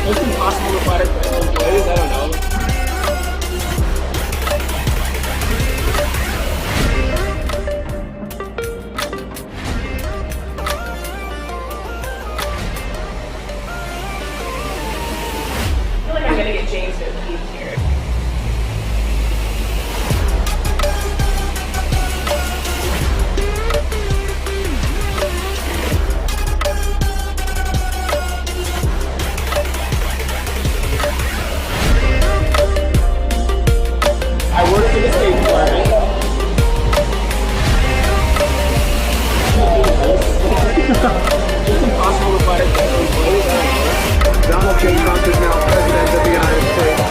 It's impossible to fight it for employees, I don't know. I feel like I'm gonna get James to leave here. I work for the State Department. It's impossible to fight it for employees, I don't know. Donald J. Trump is now president of the United States.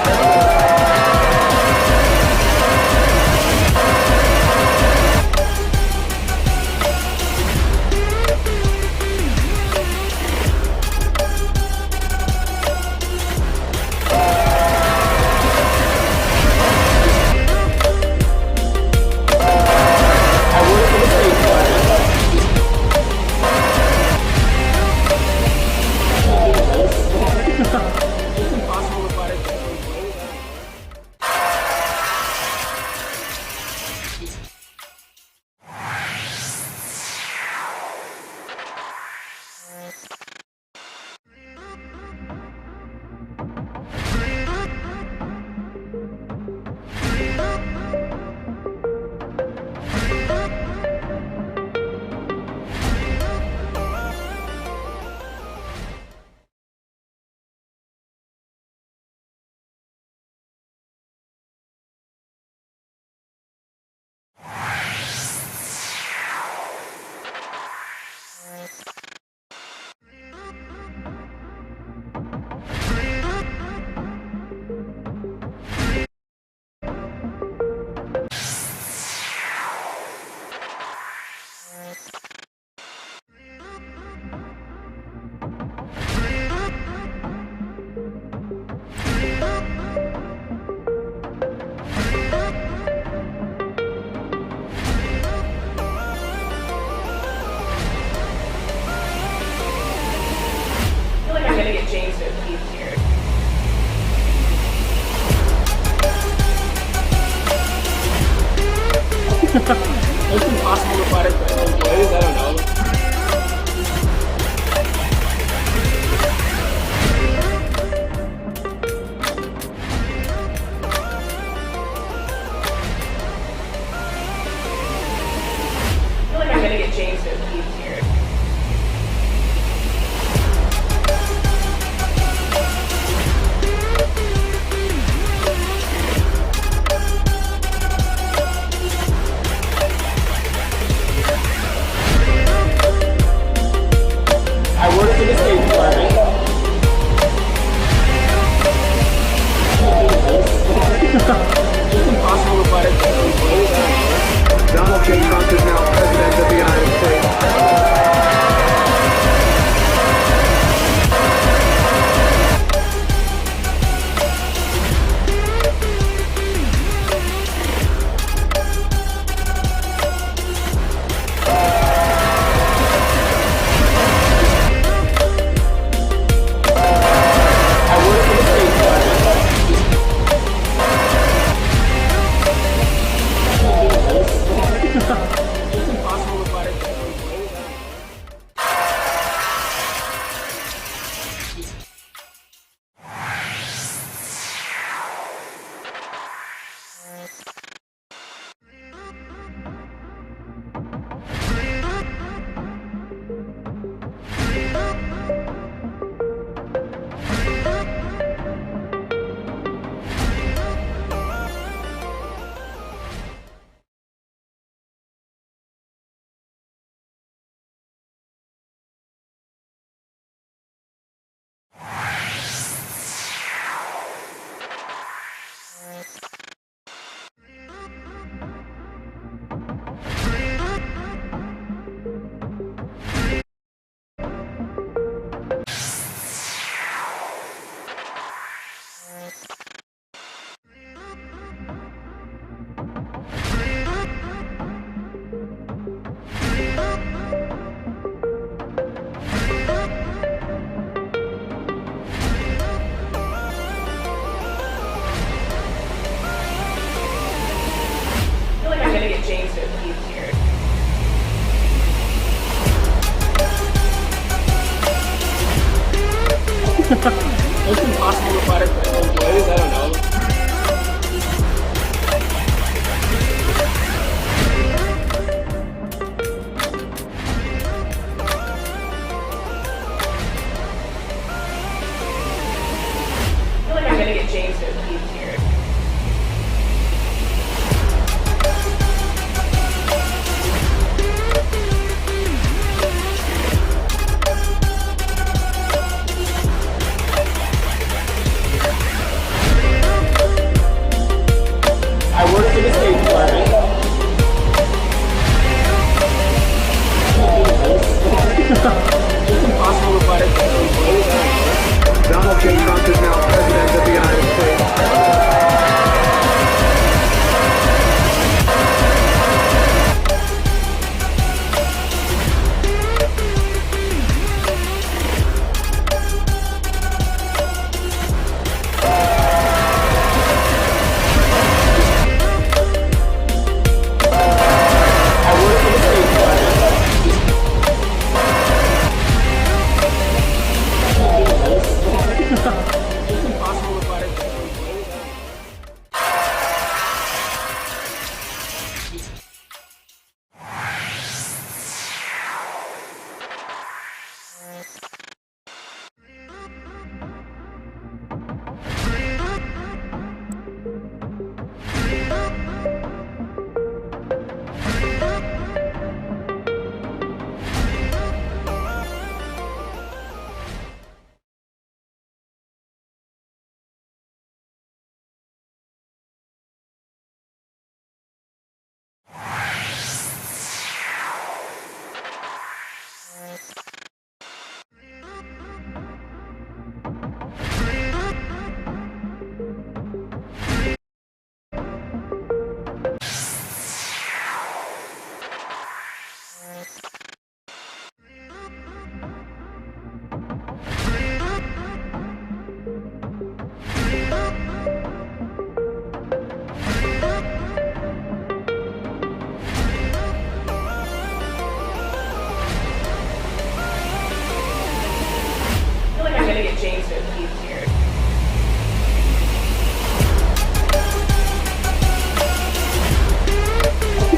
I work for the State Department. It's impossible to fight it for employees, I don't know. I feel like I'm gonna get James to leave here. It's impossible to fight it for employees, I don't know. I feel like I'm gonna get James to leave here. I work for the State Department. It's impossible to fight it for employees, I don't know. Donald J. Trump is now president of the United States. I work for the State Department.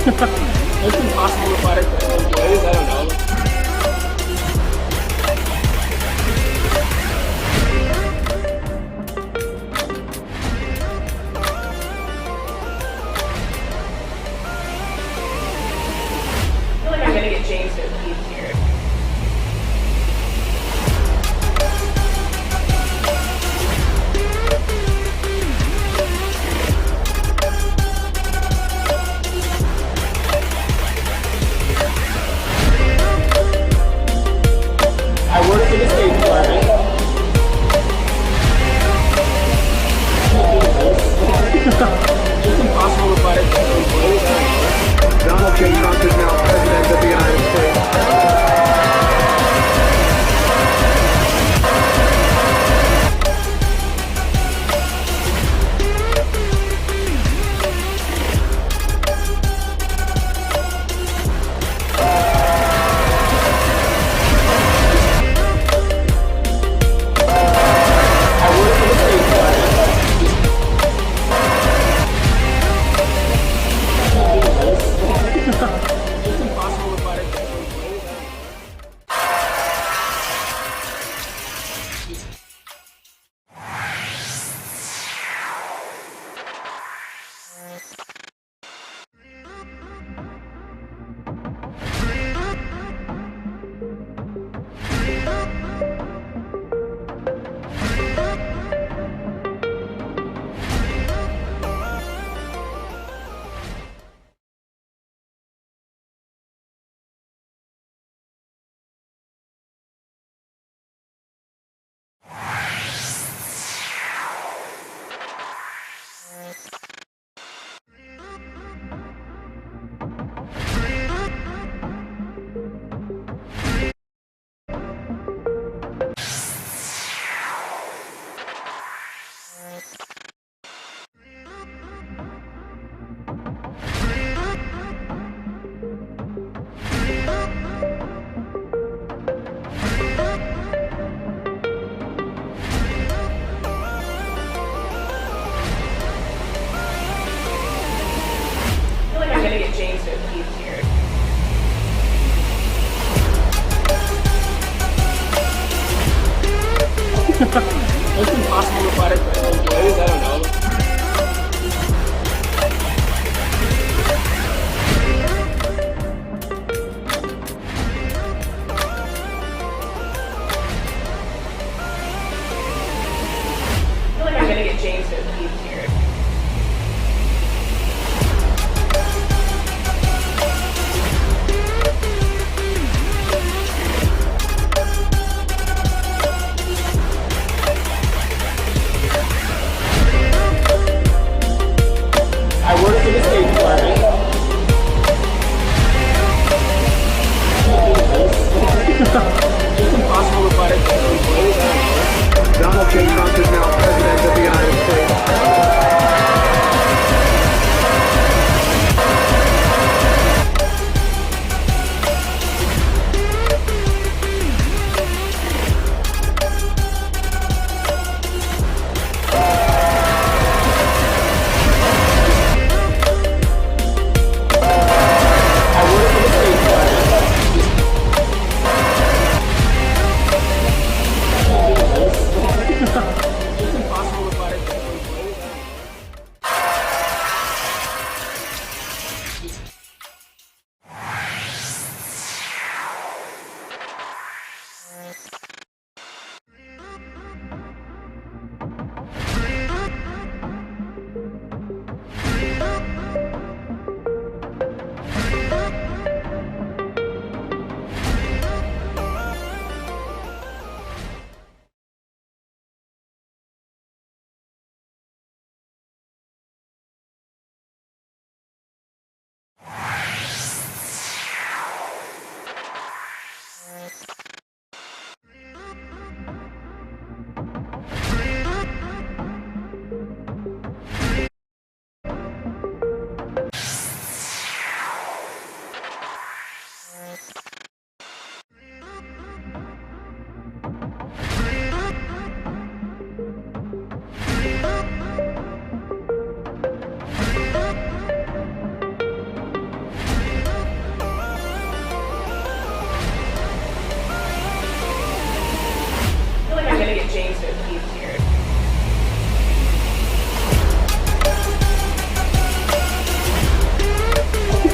It's impossible to find a place. I don't know. I feel like I'm gonna get James to leave here. I work for the State Department. It's impossible to find a place. I don't know. Donald J. Trump is now president of the United States. I work for the State Department. It's impossible to find a place.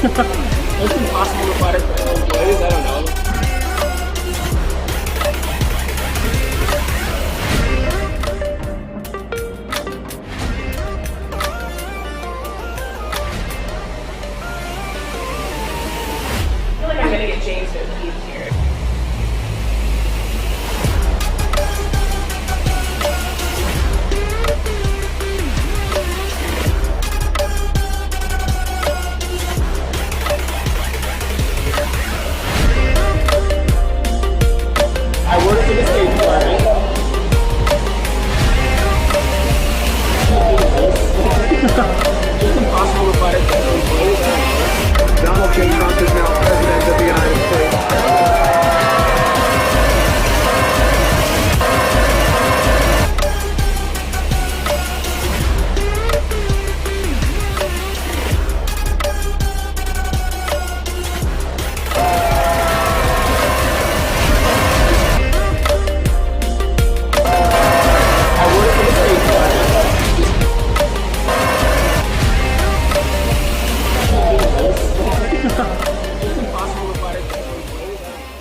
It's impossible to fight it for employees. I don't know. I feel like I'm gonna get changed at least here. I work for the State Department. It's impossible to fight it for employees. I don't know. Donald J. Trump is now president of the United States. I work for the State Department. It's impossible to fight it for employees. I don't know.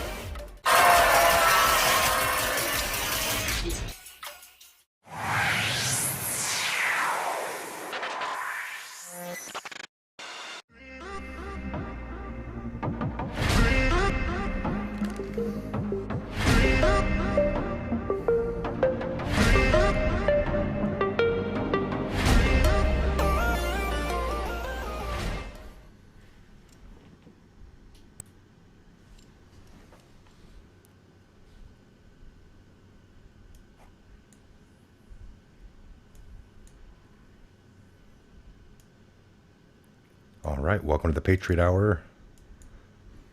All right, welcome to the Patriot Hour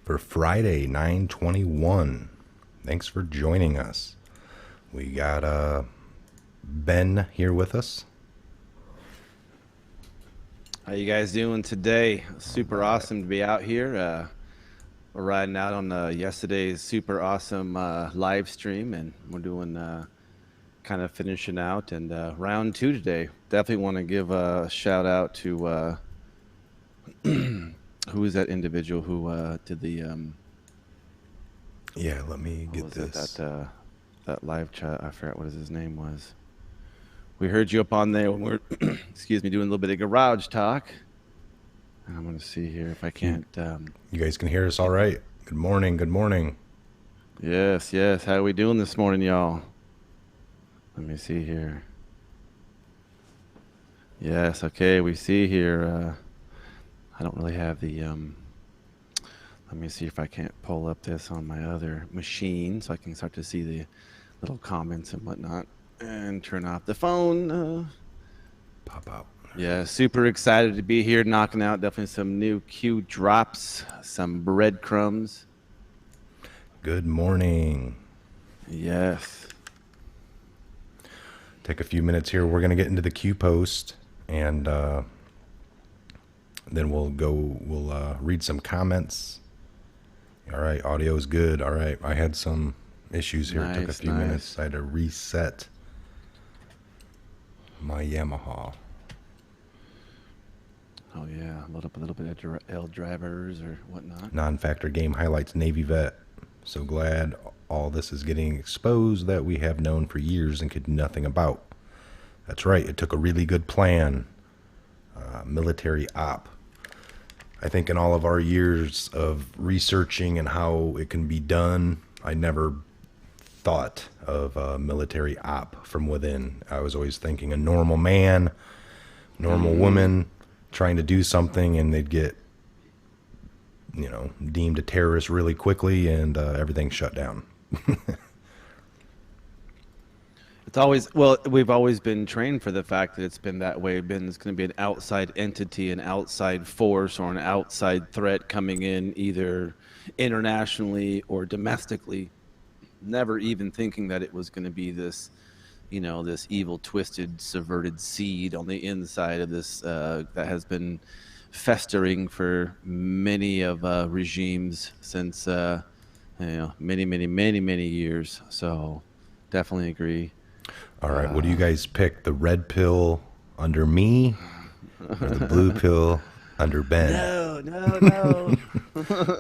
for Friday, 9/21. Thanks for joining us. We got Ben here with us. How you guys doing today? Super awesome to be out here. We're riding out on yesterday's super awesome live stream, and we're doing kind of finishing out and round two today. Definitely want to give a shout out to who is that individual who did the Yeah, let me what get was it, this. that live chat. I forgot what his name was. We heard you up on there when we're excuse me, doing a little bit of garage talk. And I'm gonna see here if I can't. You guys can hear us all right? Good morning, good morning. Yes, yes. How are we doing this morning, y'all? Let me see here. Yes, okay. We see here. I don't really have the. Let me see if I can't pull up this on my other machine so I can start to see the little comments and whatnot. And turn off the phone. Pop out. Yeah, super excited to be here, knocking out definitely some new Q drops, some breadcrumbs. Good morning. Yes. Take a few minutes here. We're going to get into the Q post, and then we'll read some comments. All right, audio is good. All right, I had some issues here. It took a Nice, few nice. minutes. I had to reset my Yamaha. Oh yeah, load up a little bit of L drivers or whatnot. Non-factor game highlights Navy vet. So glad all this is getting exposed that we have known for years and could do nothing about. That's right. It took a really good plan. Military op. I think in all of our years of researching and how it can be done, I never thought of a military op from within. I was always thinking a normal man, normal woman trying to do something, and they'd get, deemed a terrorist really quickly, and everything shut down. It's always, well, we've always been trained for the fact that it's been that way. It's going to be an outside entity, an outside force, or an outside threat coming in either internationally or domestically. Never even thinking that it was going to be this, this evil, twisted, subverted seed on the inside of this that has been festering for many of regimes since, many, many, many, many years. So definitely agree. All right, what do you guys pick? The red pill under me or the blue pill under Ben. No.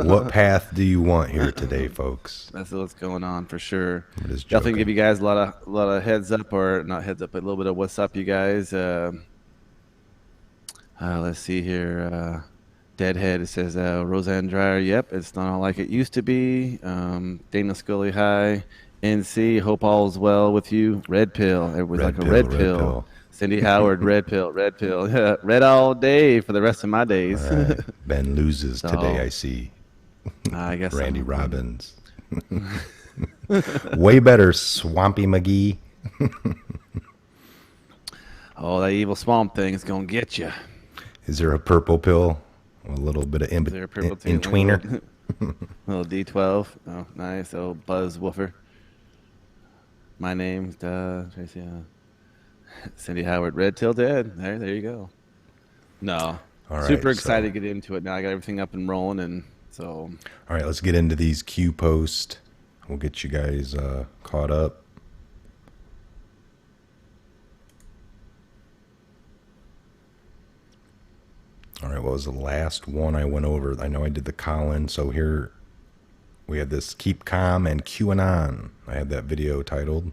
What path do you want here today, folks? That's what's going on for sure. I'm just Definitely joking. give you guys a lot of heads up, or not heads up, but a little bit of what's up, you guys. Let's see here. Deadhead, it says Roseanne Dreyer. Yep, it's not all like it used to be. Dana Scully, hi. NC, hope all's well with you. Red pill. Everybody's like a red pill. Cindy Howard, red pill, red pill. Yeah, red all day for the rest of my days. All right. Ben loses today, So, I see. I guess Randy I'm- Robbins. Way better, Swampy McGee. Oh, that evil swamp thing is gonna get you. Is there a purple pill? A little bit of in Is there a purple tweener. Little D12. Oh, nice. Oh, Buzz Woofer. My name's Tracy. Cindy Howard. Red till dead. There you go. No. All right, Super so- excited to get into it now. I got everything up and rolling, and so All right, let's get into these Q posts. We'll get you guys caught up. All right, what was the last one I went over? I know I did the Colin, so here we have this Keep Calm and QAnon. I had that video titled.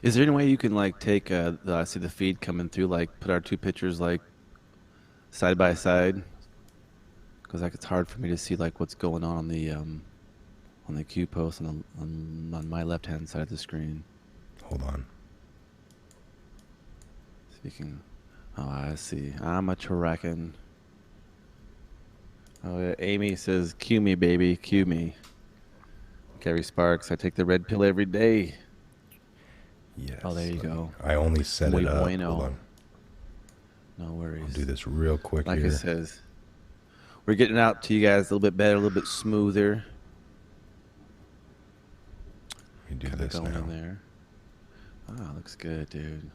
is there any way you can like take I see the feed coming through, like put our two pictures like side by side, because like it's hard for me to see like what's going on the Q post on my left hand side of the screen. Hold on. Speaking, oh, I see. I'm a tracking. Oh, yeah. Amy says, "Cue me, baby, cue me." Gary Sparks, I take the red pill every day. Yes. Oh, there you go. I only set Muy it up. bueno. Hold on. No worries. I'll do this real quick Like here. it says, we're getting it out to you guys a little bit better, a little bit smoother. Let me do Kinda this going now. in there. Oh, looks good, dude.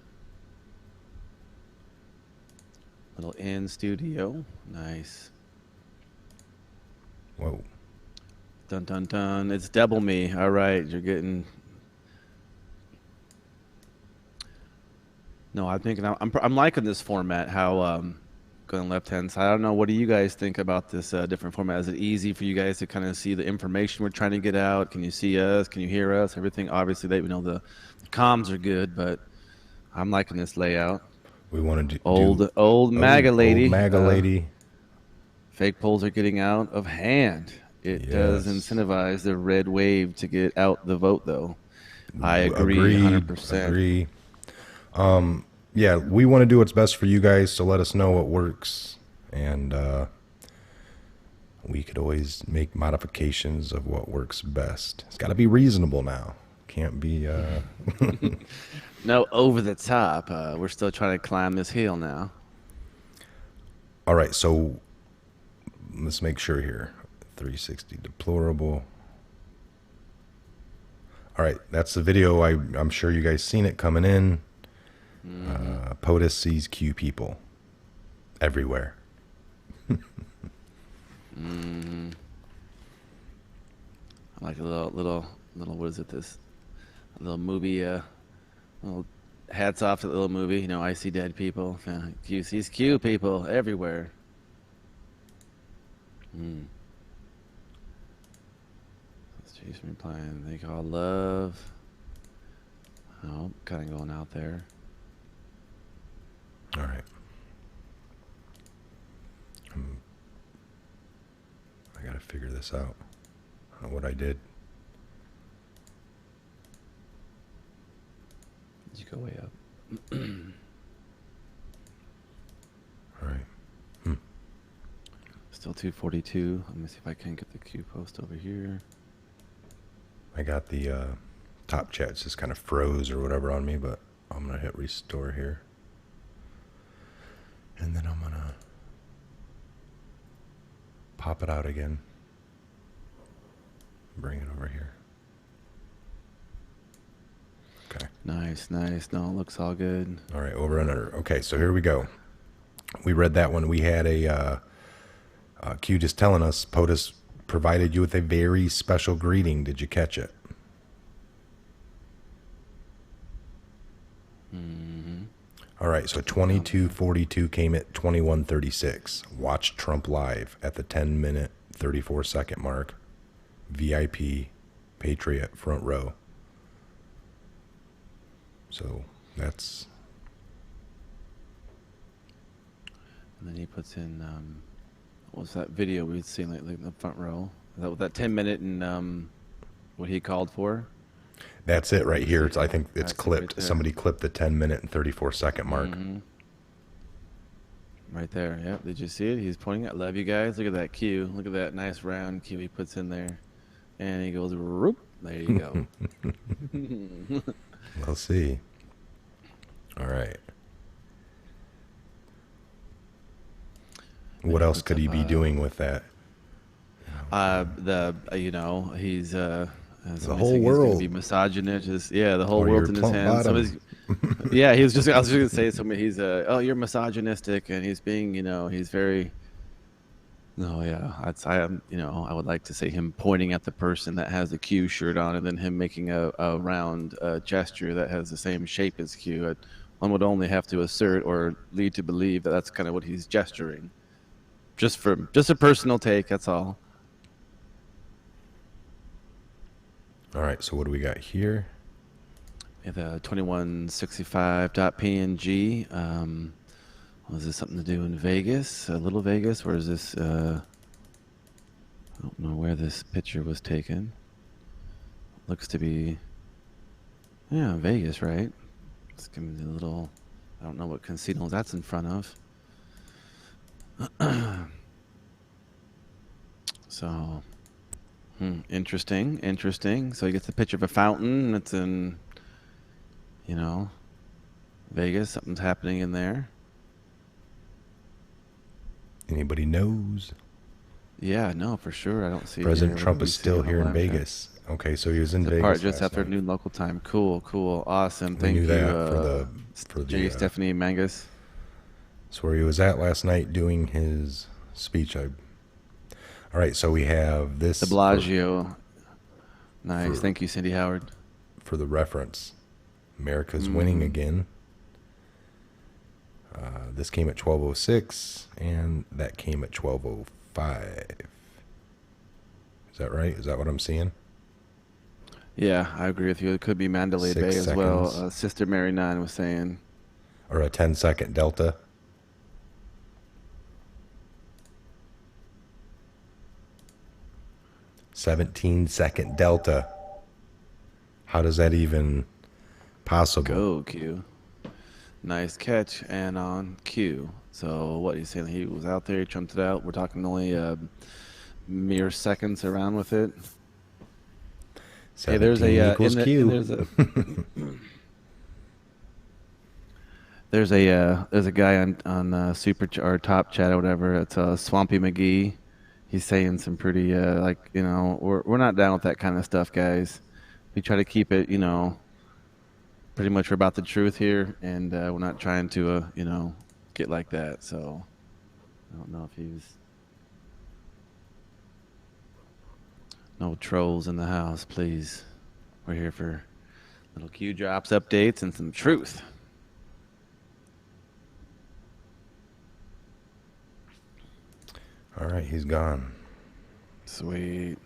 Little in studio, nice. Whoa. Dun dun dun. It's double me. All right, you're getting. No, I'm thinking I'm liking this format. How going left hand side. I don't know. What do you guys think about this different format? Is it easy for you guys to kind of see the information we're trying to get out? Can you see us? Can you hear us? Everything. Obviously, we know the comms are good, but I'm liking this layout. We want to do Old MAGA lady. Old MAGA lady. Fake polls are getting out of hand. It does Yes. incentivize the red wave to get out the vote, though. I agree, Agreed, 100%. Agree. Yeah, we want to do what's best for you guys, so let us know what works, and we could always make modifications of what works best. It's got to be reasonable now. Can't be. No, over the top. We're still trying to climb this hill now. All right, so let's make sure here. 360 deplorable. All right, that's the video. I'm sure you guys seen it coming in. POTUS sees Q people everywhere. I like a little. What is it? This little movie. Little hats off to the little movie. You know, I see dead people. Q sees Q people everywhere. Chase me playing. They call love. Oh, kind of going out there. All right. I got to figure this out. I don't know what I did. You go way up. All right. Still 242. Let me see if I can get the Q post over here. I got the top chat just kind of froze or whatever on me, but I'm going to hit restore here. And then I'm going to pop it out again. Bring it over here. Okay. Nice. No, it looks all good. All right, over and under. Okay, so here we go. We read that one. We had a Q just telling us POTUS provided you with a very special greeting. Did you catch it? All right, so 22:42 came at 21:36. Watch Trump live at the 10-minute 34-second mark. VIP, Patriot, front row. So that's. And then he puts in, what was that video we'd seen lately in the front row? That 10-minute and what he called for? That's it right here. I think it's That's it clipped. right there. Somebody clipped the 10-minute and 34-second mark. Right there. Yep. Did you see it? He's pointing at, love you guys. Look at that cue. Look at that nice round cue he puts in there. And he goes, whoop. There you go. We'll see. All right. What else could he be doing with that? He's The whole world. Be misogynist. Yeah, the whole Or world's your in his plump hands. bottom. Yeah, I was just gonna say something. He's oh, you're misogynistic, and he's being, he's very. No, yeah, I would like to say him pointing at the person that has the Q shirt on, and then him making a round gesture that has the same shape as Q. One would only have to assert or lead to believe that that's kind of what he's gesturing. Just a personal take. That's all. All right, so what do we got here? The 2165.png. Was this something to do in Vegas, Little Vegas, or is this? I don't know where this picture was taken. Looks to be, yeah, Vegas, right? Let's give me a little. I don't know what casino that's in front of. So, interesting. So he gets a picture of a fountain. It's in, Vegas. Something's happening in there. Anybody knows? Yeah, no, for sure. I don't see. President here. Trump What do we is see still on the here in left there? Vegas. Okay, so he was in The Vegas part just last after night. noon local time. Cool, awesome. We Thank knew you, that for the J. Stephanie Mangus. That's where he was at last night doing his speech. All right, so we have this De Blasio. Nice. Thank you, Cindy Howard. for the reference. America's winning again. This came at 12:06, and that came at 12:05. Is that right? Is that what I'm seeing? Yeah, I agree with you. It could be Mandalay 6 Bay as well. seconds. Sister Mary 9 was saying. Or a 10-second delta? "17-second delta." How does that even possible? Go, Q. Nice catch, and on Q. So what he's saying, he was out there, he trumped it out. We're talking only mere seconds around with it. Hey, there's 17 a equals in the- Q. there's a guy on super or top chat or whatever. It's Swampy McGee. He's saying some pretty we're not down with that kind of stuff, guys. We try to keep it pretty much we're about the truth here, and we're not trying to get like that. So I don't know if he's no trolls in the house, please. We're here for little Q drops, updates, and some truth. All right, he's gone. Sweet.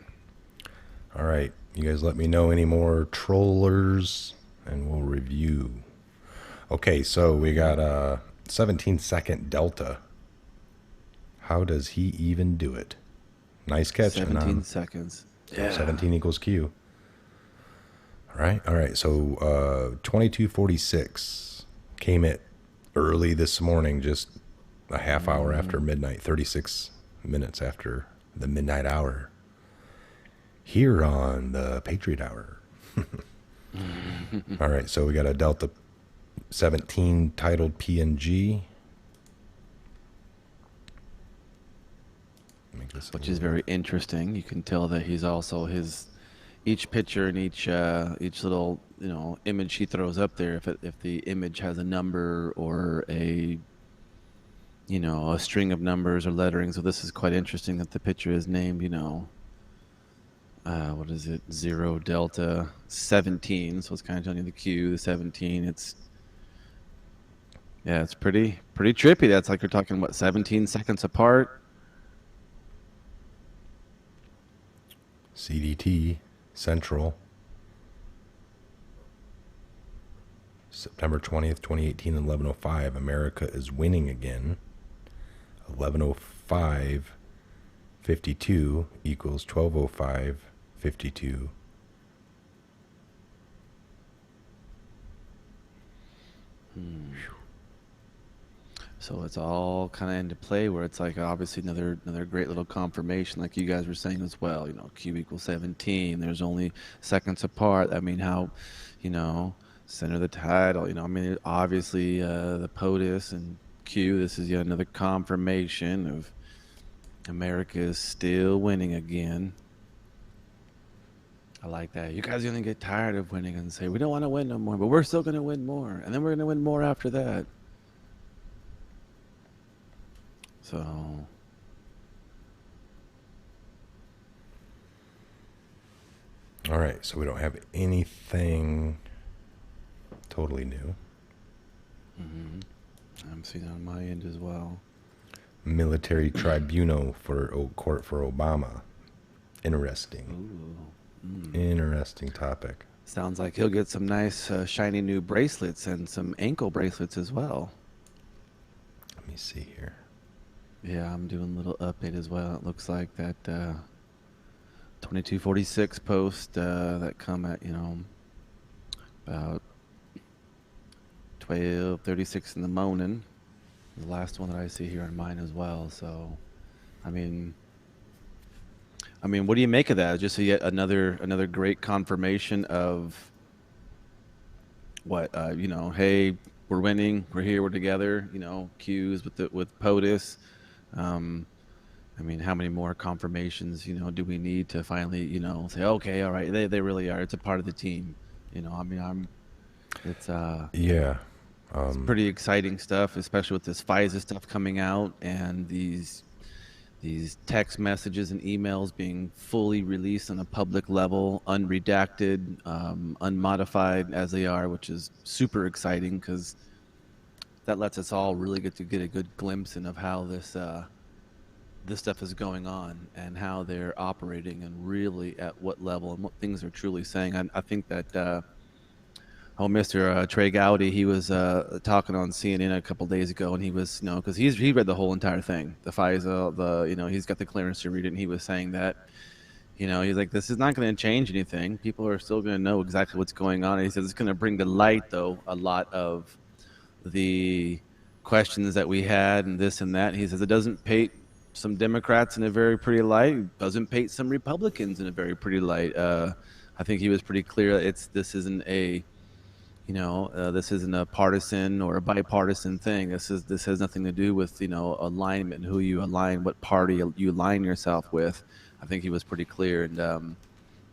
All right, you guys let me know any more trollers, and we'll review. Okay, so we got a 17-second delta. How does he even do it? Nice catch. 17 seconds. Yeah. 17 equals Q. All right. So 22:46 came at early this morning, just a half hour after midnight, 36 minutes after the midnight hour. Here on the Patriot Hour. All right, so we got a Delta 17 titled PNG. Which is very interesting. You can tell that he's also each picture and each little image he throws up there. If the image has a number or a string of numbers or lettering. So this is quite interesting that the picture is named what is it, 0 Delta 17. So it's kind of telling you the Q, the 17. It's Yeah, it's pretty trippy. That's like you're talking what 17 seconds apart. CDT Central, September 20th, 2018, 11:05. America is winning again. 11:05:52 equals 12:05:52. So it's all kind of into play where it's like obviously another great little confirmation, like you guys were saying as well. You know, Q equals 17. There's only seconds apart. I mean, how, you know, center of the title. You know, I mean, obviously the POTUS and Q. This is yet another confirmation of America is still winning again. I like that. You guys are gonna get tired of winning and say we don't want to win no more, but we're still gonna win more, and then we're gonna win more after that. So All right, so we don't have anything totally new. I'm seeing on my end as well. Military tribunal for court for Obama. Interesting. Interesting topic. Sounds like he'll get some nice shiny new bracelets and some ankle bracelets as well. Let me see here. Yeah, I'm doing a little update as well. It looks like that 2246 post that come at, you know, about 12:36 in the morning. The last one that I see here on mine as well. So, I mean, what do you make of that? Just yet another great confirmation of what you know. Hey, we're winning. We're here. We're together. You know, Q's with POTUS. I mean, how many more confirmations, you know, do we need to finally, you know, say, okay, all right, they really are. It's a part of the team. You know, I mean, it's Yeah. it's pretty exciting stuff, especially with this FISA stuff coming out and these text messages and emails being fully released on a public level, unredacted, unmodified as they are, which is super exciting because that lets us all really get a good glimpse in of how this stuff is going on and how they're operating and really at what level and what things they're truly saying. I think that Mr. Trey Gowdy, he was talking on CNN a couple days ago, and he was, you know, because he read the whole entire thing, the FISA, you know, he's got the clearance to read it, and he was saying that, you know, he's like, this is not going to change anything. People are still going to know exactly what's going on. And he says it's going to bring to light, though, a lot of the questions that we had and this and that. And he says it doesn't paint some Democrats in a very pretty light. It doesn't paint some Republicans in a very pretty light. I think he was pretty clear. This isn't a, you know, this isn't a partisan or a bipartisan thing. This has nothing to do with, you know, alignment, who you align, what party you align yourself with. I think he was pretty clear, and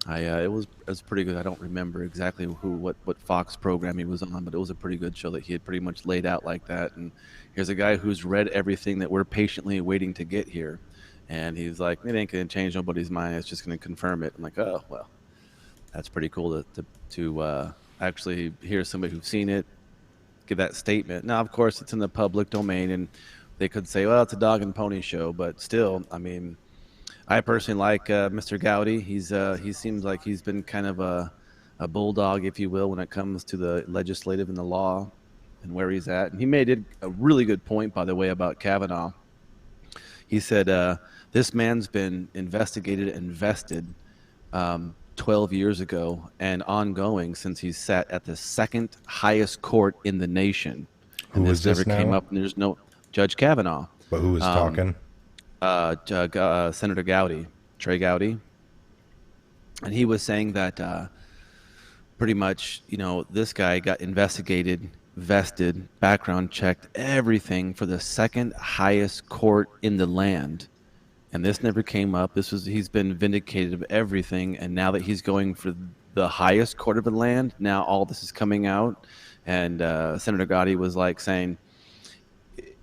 it was pretty good. I don't remember exactly what Fox program he was on, but it was a pretty good show that he had pretty much laid out like that. And here's a guy who's read everything that we're patiently waiting to get here, and he's like, it ain't gonna change nobody's mind. It's just gonna confirm it. I'm like, oh well, that's pretty cool to actually hear somebody who's seen it give that statement. Now, of course, it's in the public domain, and they could say, well, it's a dog and pony show, but still, I mean, I personally like Mr. Gowdy. He seems like he's been kind of a bulldog, if you will, when it comes to the legislative and the law and where he's at. And he made a really good point, by the way, about Kavanaugh. He said, this man's been investigated and vested 12 years ago and ongoing since he sat at the second highest court in the nation. Who was this never came now? up, and there's no Judge Kavanaugh. But who was talking? Senator Gowdy, Trey Gowdy, and he was saying that pretty much, you know, this guy got investigated, vested, background checked, everything for the second highest court in the land, and this never came up. He's been vindicated of everything, and now that he's going for the highest court of the land, now all this is coming out, and Senator Gowdy was like saying,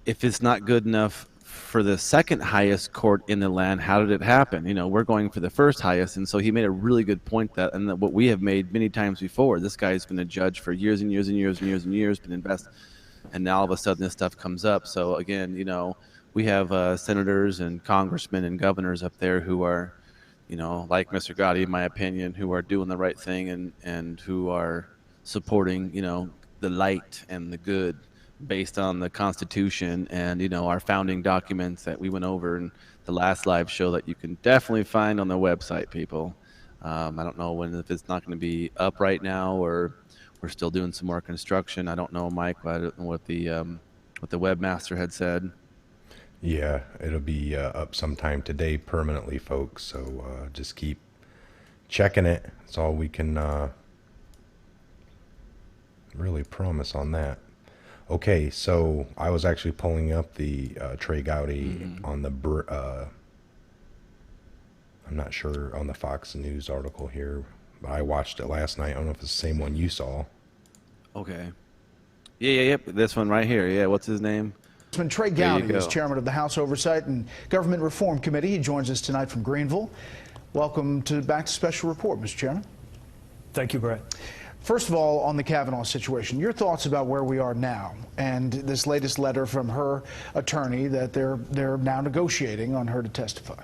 if it's not good enough for the second highest court in the land, how did it happen? You know, we're going for the first highest. And so he made a really good point that what we have made many times before. This guy's been a judge for years and years and years and years and years, been and now all of a sudden this stuff comes up. So again, we have senators and congressmen and governors up there who are, like Mr. Gotti, in my opinion, who are doing the right thing and who are supporting, the light and the good based on the Constitution and, our founding documents that we went over in the last live show that you can definitely find on the website, people. I don't know if it's not going to be up right now or we're still doing some more construction. I don't know, Mike. I don't know what the webmaster had said. Yeah, it'll be up sometime today permanently, folks. So just keep checking it. That's all we can really promise on that. Okay, so I was actually pulling up the Trey Gowdy on the, I'm not sure, on the Fox News article here. But I watched it last night. I don't know if it's the same one you saw. Okay. Yep. This one right here. Yeah, what's his name? Trey Gowdy is chairman of the House Oversight and Government Reform Committee. He joins us tonight from Greenville. Welcome back to Special Report, Mr. Chairman. Thank you, Brett. First of all, on the Kavanaugh situation, your thoughts about where we are now and this latest letter from her attorney that they're now negotiating on her to testify.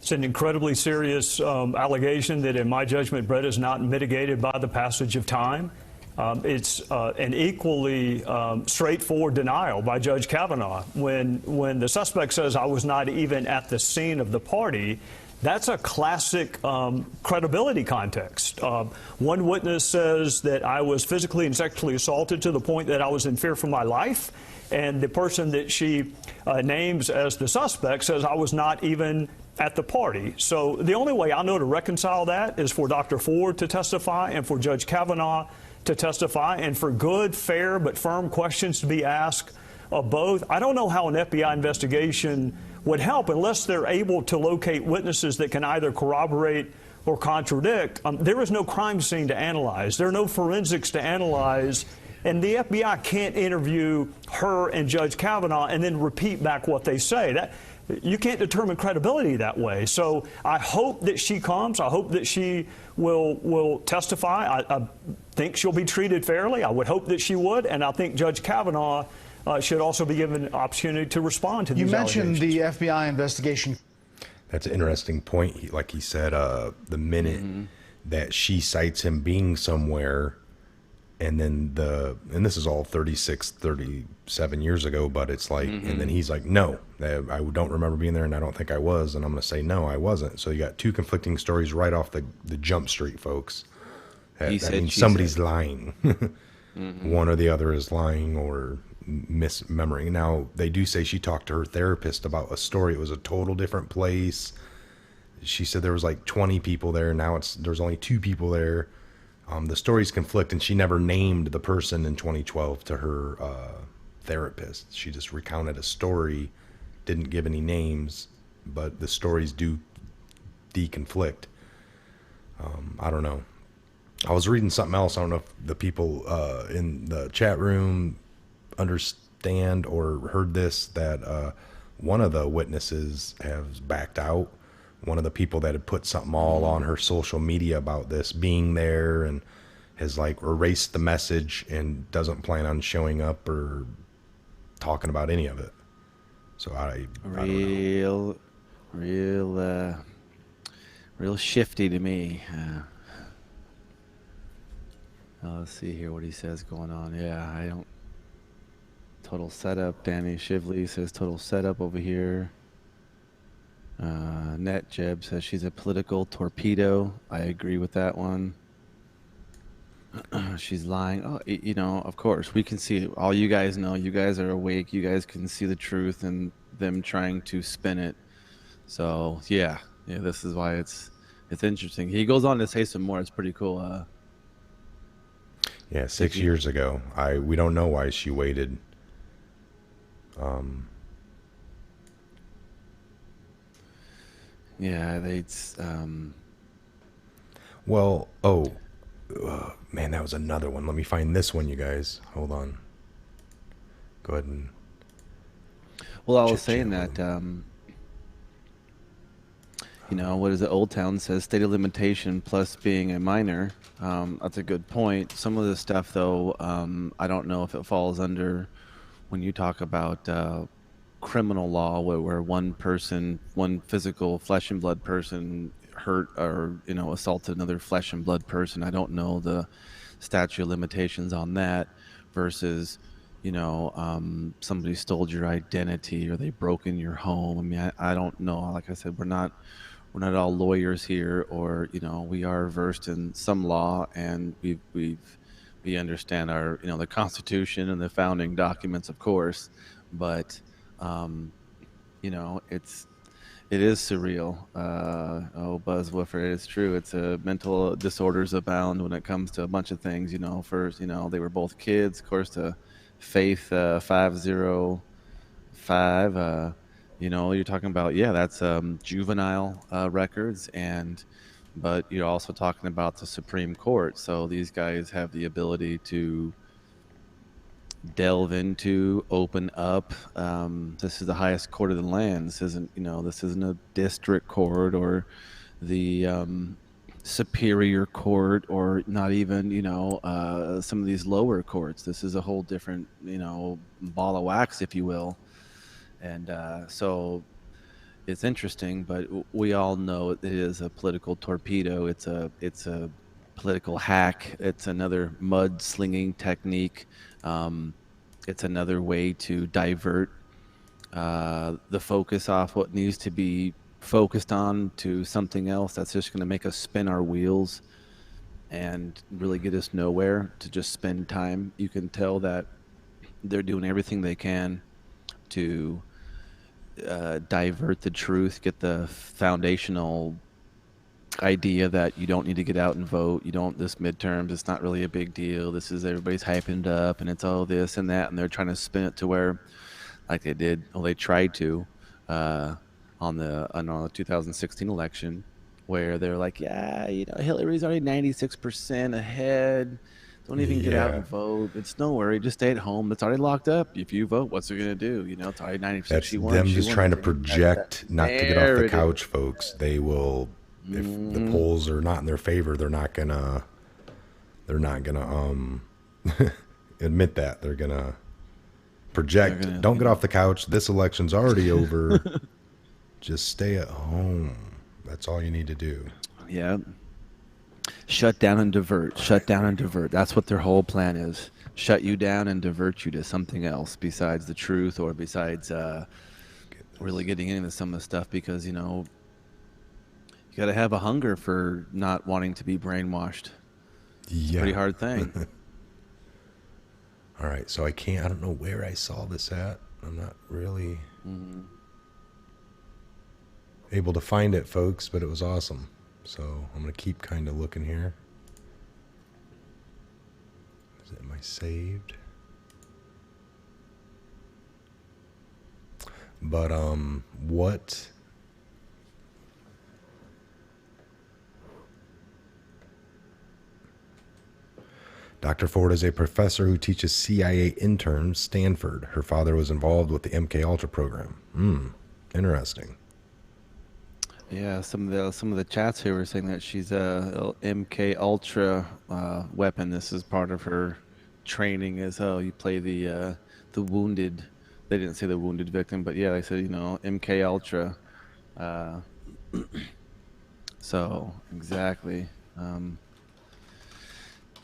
It's an incredibly serious allegation that, in my judgment, Brett, is not mitigated by the passage of time. It's an equally straightforward denial by Judge Kavanaugh. When the suspect says, I was not even at the scene of the party, that's a classic credibility context. One witness says that I was physically and sexually assaulted to the point that I was in fear for my life. And the person that she names as the suspect says I was not even at the party. So the only way I know to reconcile that is for Dr. Ford to testify and for Judge Kavanaugh to testify and for good, fair, but firm questions to be asked of both. I don't know how an FBI investigation would help unless they're able to locate witnesses that can either corroborate or contradict. There is no crime scene to analyze. There are no forensics to analyze. And the FBI can't interview her and Judge Kavanaugh and then repeat back what they say. You can't determine credibility that way. So I hope that she comes. I hope that she will testify. I think she'll be treated fairly. I would hope that she would. And I think Judge Kavanaugh should also be given an opportunity to respond to these allegations. You mentioned the FBI investigation. That's an interesting point. Like he said, the minute that she cites him being somewhere, and then and this is all 37 years ago, but it's like, and then he's like, no, I don't remember being there, and I don't think I was, and I'm going to say, no, I wasn't. So you got two conflicting stories right off the jump street, folks. That means somebody's lying. One or the other is lying or misremembering. Now, they do say she talked to her therapist about a story. It was a total different place. She said there was like 20 people there. Now there's only 2 people there. The stories conflict, and she never named the person in 2012 to her therapist. She just recounted a story, didn't give any names, but the stories do deconflict. I don't know. I was reading something else. I don't know if the people in the chat room understand or heard this, that one of the witnesses has backed out. One of the people that had put something all on her social media about this being there and has like erased the message and doesn't plan on showing up or talking about any of it. So I don't know. Real shifty to me. Let's see here what he says going on. Yeah, I don't. Total setup. Danny Shively says total setup over here. Net Jeb says she's a political torpedo. I agree with that one. She's lying. Oh, of course, we can see it. All you guys know. You guys are awake. You guys can see the truth and them trying to spin it. So, yeah, this is why it's interesting. He goes on to say some more. It's pretty cool. Yeah, 6 years ago. We don't know why she waited. Yeah, Well, man, that was another one. Let me find this one, you guys. Hold on. Go ahead and. Well, I was saying that what is it? Old Town says state of limitation plus being a minor. That's a good point. Some of this stuff, though, I don't know if it falls under when you talk about criminal law, where one person, one physical flesh and blood person hurt or, assaulted another flesh and blood person. I don't know the statute of limitations on that versus, somebody stole your identity or they broke in your home. I mean, I don't know. Like I said, we're not all lawyers here, or we are versed in some law, and we understand our the Constitution and the founding documents, of course, but it is surreal. Buzz Woofer, it's true. It's mental disorders abound when it comes to a bunch of things. First, they were both kids, of course. The Faith 505. You're talking about, that's juvenile records, but you're also talking about the Supreme Court. So these guys have the ability to delve into, open up. This is the highest court of the land. This isn't a district court or the superior court, or not even some of these lower courts. This is a whole different ball of wax, if you will. And so it's interesting, but we all know it is a political torpedo. It's a political hack. It's another mud-slinging technique. It's another way to divert the focus off what needs to be focused on to something else that's just going to make us spin our wheels and really get us nowhere, to just spend time. You can tell that they're doing everything they can to divert the truth, get the foundational idea that you don't need to get out and vote. This midterms, it's not really a big deal. This is, everybody's hyping it up, and it's all this and that, and they're trying to spin it to where, like they tried to on the 2016 election, where they're like, Hillary's already 96% ahead. Don't even get out and vote. It's no worry. Just stay at home. It's already locked up. If you vote, what's it going to do? It's already 96%. That's them just trying to project, not to get off the couch, folks. They will, if the polls are not in their favor, they're not gonna admit that. They're gonna project. Don't get off the couch. This election's already over. Just stay at home. That's all you need to do. Yeah. Shut down and divert. Shut down and divert. That's what their whole plan is. Shut you down and divert you to something else besides the truth, or besides really getting into some of the stuff, because, you got to have a hunger for not wanting to be brainwashed. It's a pretty hard thing. All right, so I don't know where I saw this at. I'm not really able to find it, folks, but it was awesome. So I'm going to keep kind of looking here. Am I saved? But what... Dr. Ford is a professor who teaches CIA interns Stanford. Her father was involved with the MK Ultra program. Interesting. Yeah, some of the chats here were saying that she's a MK Ultra weapon. This is part of her training, as you play the wounded. They didn't say the wounded victim, but yeah, they said MK Ultra. So exactly.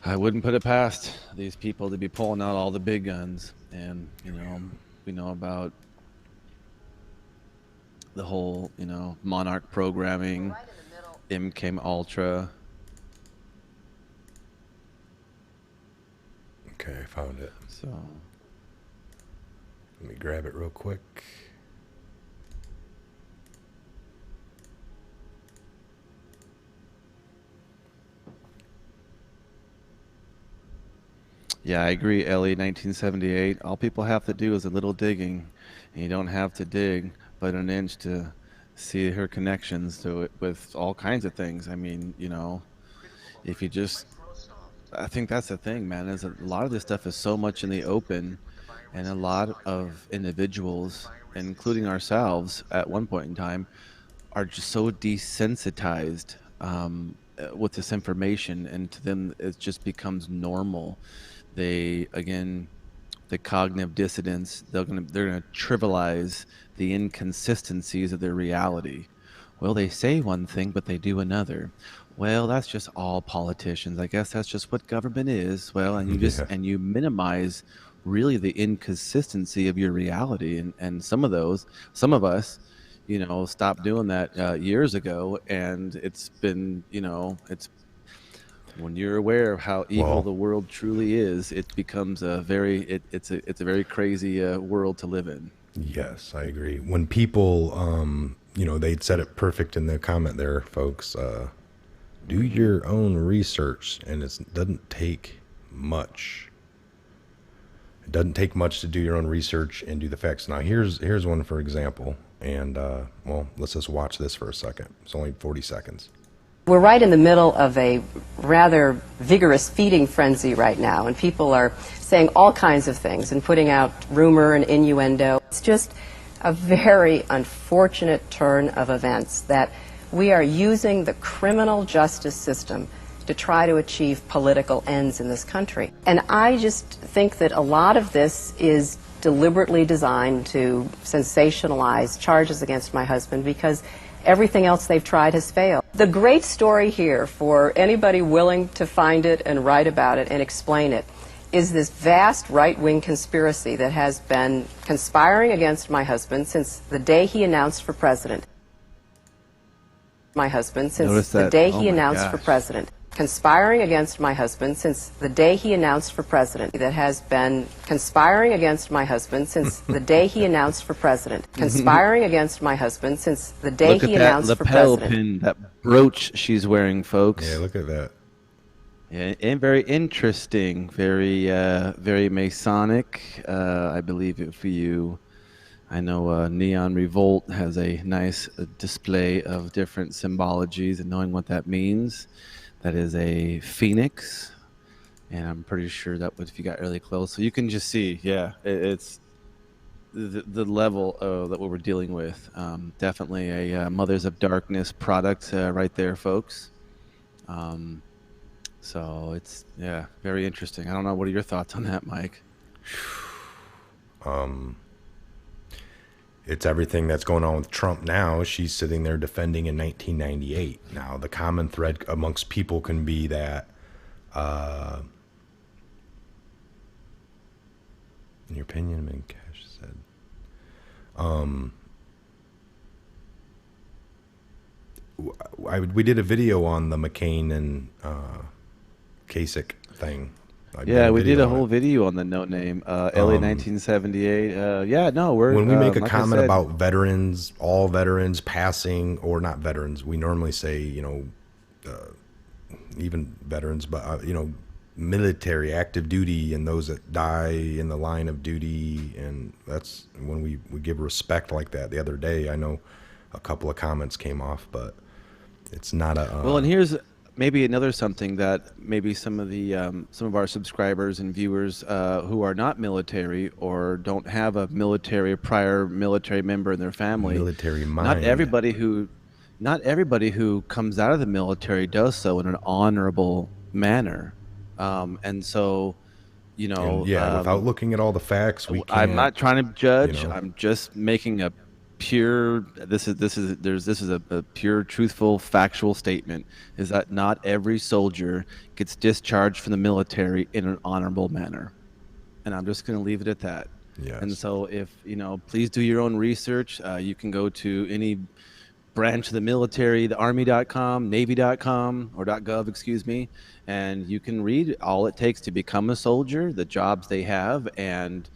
I wouldn't put it past these people to be pulling out all the big guns, and we know about the whole, Monarch programming, MK Ultra. Okay, I found it. So let me grab it real quick. yeah, I agree, Ellie. 1978. All people have to do is a little digging, and you don't have to dig but an inch to see her connections to it with all kinds of things. I mean, if you just, I think that's the thing, man, is a lot of this stuff is so much in the open, and a lot of individuals, including ourselves at one point in time, are just so desensitized with this information, and to them it just becomes normal. They, again, the cognitive dissonance, they're gonna trivialize the inconsistencies of their reality. Well, they say one thing but they do another. Well, that's just all politicians. I guess that's just what government is. Well, and Yeah. you minimize really the inconsistency of your reality, and some of us, stopped doing that years ago, and it's been, it's when you're aware of how evil Well, the world truly is, it becomes it's a very crazy world to live in. yes, I agree. When people, they'd said it perfect in the comment there, folks. Do your own research, and it doesn't take much. It doesn't take much to do your own research and do the facts. Now, here's one for example, and well, let's just watch this for a second. It's only 40 seconds. We're right in the middle of a rather vigorous feeding frenzy right now, and people are saying all kinds of things and putting out rumor and innuendo. It's just a very unfortunate turn of events that we are using the criminal justice system to try to achieve political ends in this country. And I just think that a lot of this is deliberately designed to sensationalize charges against my husband because everything else they've tried has failed. The great story here, for anybody willing to find it and write about it and explain it, is this vast right-wing conspiracy that has been conspiring against my husband since the day he announced for president. My husband since Notice the that. day Oh he my announced for gosh. president. Conspiring against my husband since the day he announced for president. That has been conspiring against my husband since the day he announced for president. Conspiring against my husband since the day Look at he that announced for lapel president. pin, that brooch she's wearing, folks. Yeah, look at that. Yeah, and very interesting, very Masonic. I believe it for you. I know Neon Revolt has a nice display of different symbologies, and knowing what that means. That is a phoenix, and I'm pretty sure that if you got really close, so you can just see, yeah, it's the level that what we're dealing with. Definitely a Mothers of Darkness product right there, folks. So it's, yeah, very interesting. I don't know. What are your thoughts on that, Mike? It's everything that's going on with Trump now. She's sitting there defending in 1998. Now, the common thread amongst people can be that, in your opinion, Cash said, we did a video on the McCain and Kasich thing. Yeah, we did a on whole it. video on the No Name, LA 1978. Yeah, no, we're When we make a like I comment said, about veterans, all veterans passing, or not veterans, we normally say, even veterans, but, military, active duty, and those that die in the line of duty. And that's when we give respect like that. The other day, I know a couple of comments came off, but it's not a... well, and here's maybe another something that maybe some of our subscribers and viewers who are not military or don't have a prior military member in their family. Military mind. Not everybody who comes out of the military does so in an honorable manner, and so, without looking at all the facts, we can't... I'm not trying to judge. you know. I'm just making a pure. This is a pure, truthful, factual statement. Is that not every soldier gets discharged from the military in an honorable manner, and I'm just going to leave it at that. Yes. And so, if please do your own research. You can go to any branch of the military, the Army.com, Navy.com, or .gov, excuse me, and you can read all it takes to become a soldier, the jobs they have, and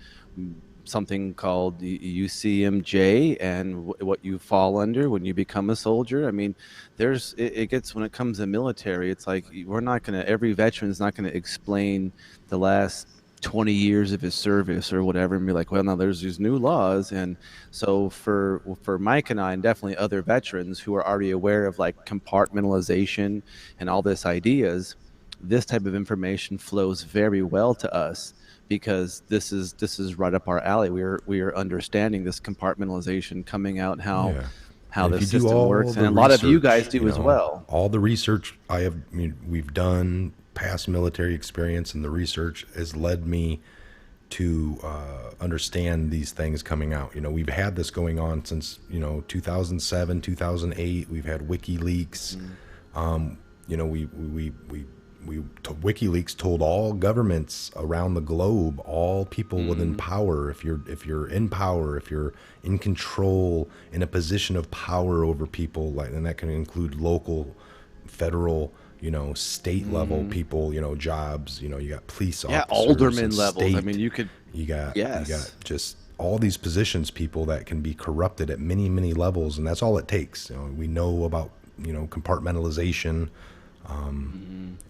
something called the UCMJ, and what you fall under when you become a soldier. I mean, it gets, when it comes to military, it's like every veteran's not going to explain the last 20 years of his service or whatever and be like, well, now there's these new laws. And so for Mike and I, and definitely other veterans who are already aware of like compartmentalization and all this ideas, this type of information flows very well to us, because this is right up our alley. We are understanding this compartmentalization coming out, how how And the if you do system all works, the and a lot of you research, guys do you as know, well. all the research we've done, past military experience, and the research has led me to understand these things coming out. You know, we've had this going on since 2007, 2008. We've had WikiLeaks. You know, WikiLeaks told all governments around the globe, all people within power, if you're in power, if you're in control, in a position of power over people, like, and that can include local, federal, state level people, jobs. You got police Yeah, officers, alderman and levels. I state. mean, you could. You got Yes. just all these positions, people that can be corrupted at many, many levels, and that's all it takes. We know about compartmentalization,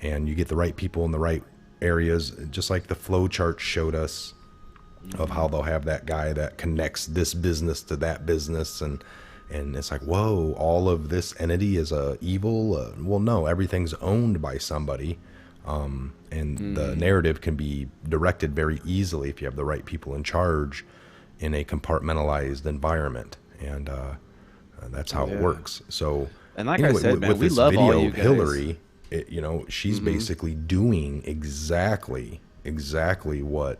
and you get the right people in the right areas, just like the flow chart showed us of how they'll have that guy that connects this business to that business, and it's like, whoa, all of this entity is evil. Well, no, everything's owned by somebody. And the narrative can be directed very easily if you have the right people in charge in a compartmentalized environment, and that's how it works. So, And like I said, man, with we this love all video you of guys. Hillary, she's basically doing exactly what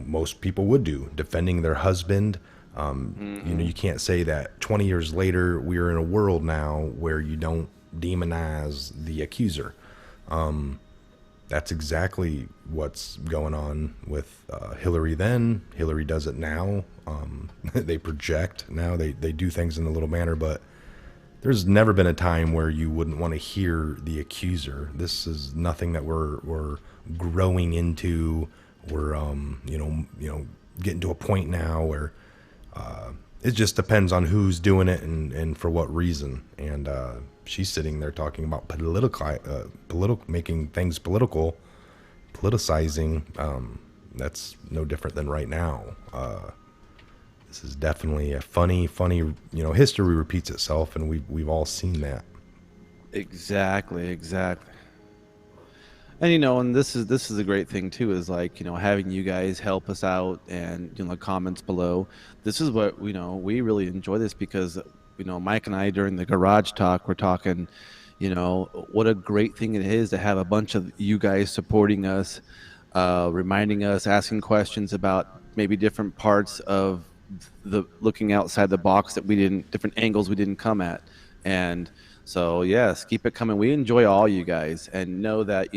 most people would do, defending their husband. You can't say that 20 years later we're in a world now where you don't demonize the accuser. That's exactly what's going on with Hillary then. Hillary does it now. They project now. They do things in a little manner, but there's never been a time where you wouldn't want to hear the accuser. This is nothing that we're growing into. We're getting to a point now where it just depends on who's doing it and for what reason. And she's sitting there talking about making things political, politicizing. That's no different than right now. This is definitely a funny. History repeats itself, and we've all seen that. Exactly. And and this is a great thing too, is like, having you guys help us out, and the comments below. This is what we really enjoy this, because Mike and I, during the garage talk, we're talking, what a great thing it is to have a bunch of you guys supporting us, reminding us, asking questions about maybe different parts of the looking outside the box that different angles we didn't come at. And so, yes, keep it coming. We enjoy all you guys, and know that,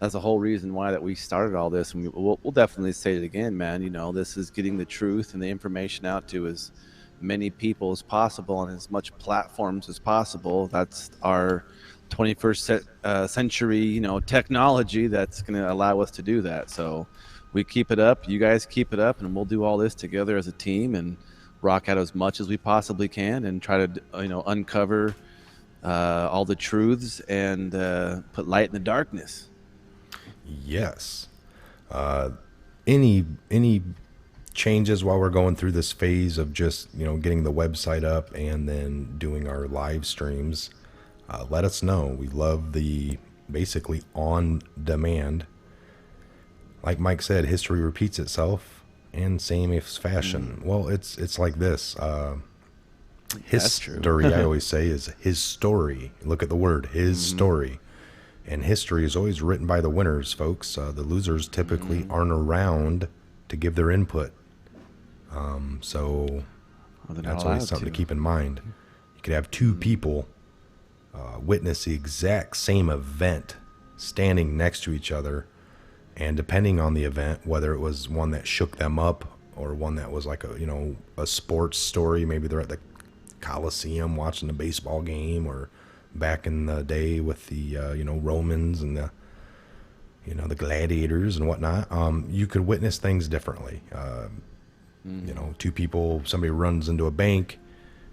that's the whole reason why that we started all this. And we'll definitely say it again, man. This is getting the truth and the information out to as many people as possible, on as much platforms as possible. That's our 21st century, technology that's going to allow us to do that. So we keep it up. You guys keep it up, and we'll do all this together as a team and rock out as much as we possibly can, and try to, uncover all the truths and put light in the darkness. Yes. Any changes while we're going through this phase of just getting the website up and then doing our live streams, let us know. We love the basically on demand. Like Mike said, history repeats itself, and same as fashion. Well, it's like this. History, I always say, is his story. Look at the word, his story. And history is always written by the winners, folks. The losers typically aren't around to give their input. So that's always something to keep in mind. You could have two people witness the exact same event standing next to each other, and depending on the event, whether it was one that shook them up or one that was like a sports story, maybe they're at the Coliseum watching a baseball game, or back in the day with the Romans and the gladiators and whatnot, you could witness things differently. Two people, somebody runs into a bank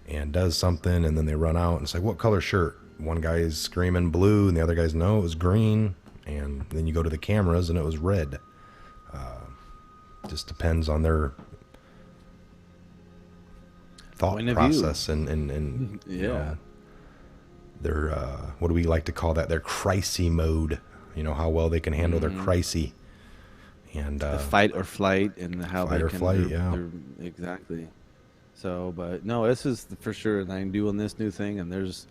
and does something, and then they run out and it's like, what color shirt? One guy is screaming blue, and the other guy's, no, it was green. And then you go to the cameras and it was red. Just depends on their thought process and their what do we like to call that? Their crisis mode. How well they can handle their crisis. And the fight or flight, and how fight they or can flight, exactly. So, but no, this is for sure. And I'm doing this new thing, and there's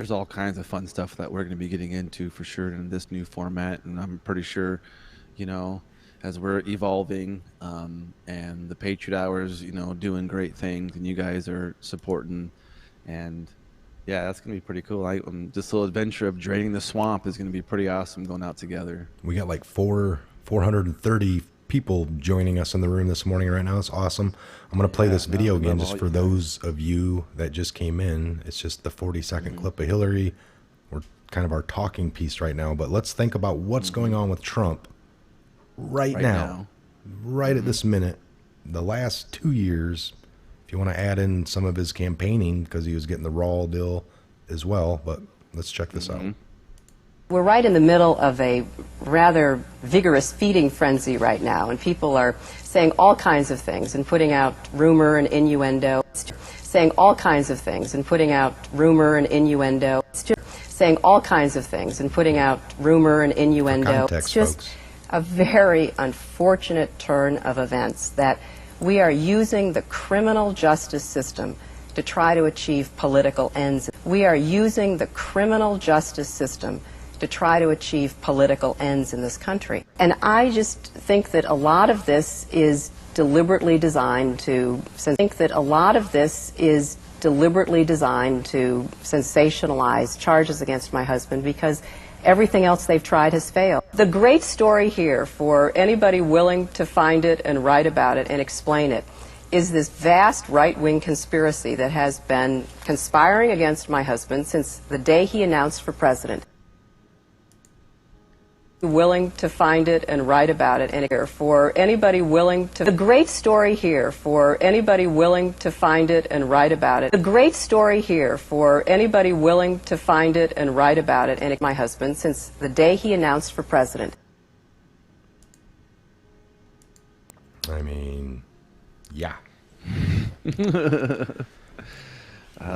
all kinds of fun stuff that we're going to be getting into for sure in this new format. And I'm pretty sure, you know, as we're evolving, and the Patriot Hours, you know, doing great things, and you guys are supporting, and yeah, that's gonna be pretty cool. This little adventure of draining the swamp is gonna be pretty awesome going out together. We got like 430 people joining us in the room this morning right now. It's awesome. I'm going to play this video again just for those of you that just came in. It's just the 40-second clip of Hillary. We're kind of our talking piece right now, but let's think about what's going on with Trump right now. Right at this minute. The last 2 years, if you want to add in some of his campaigning, because he was getting the raw deal as well, but let's check this out. We're right in the middle of a rather vigorous feeding frenzy right now, and people are saying all kinds of things and putting out rumor and innuendo, saying all kinds of things and putting out rumor and innuendo, saying all kinds of things and putting out rumor and innuendo. Context, it's just folks. a very unfortunate turn of events that we are using the criminal justice system to try to achieve political ends. We are using the criminal justice system to try to achieve political ends in this country. And I just think that a lot of this is deliberately designed to sensationalize charges against my husband, because everything else they've tried has failed. The great story here, for anybody willing to find it and write about it and explain it, is this vast right-wing conspiracy that has been conspiring against my husband since the day he announced for president. Willing to find it and write about it, and for anybody willing to, the great story here, for anybody willing to find it and write about it, the great story here, for anybody willing to find it and write about it, and my husband since the day he announced for president. I mean, yeah.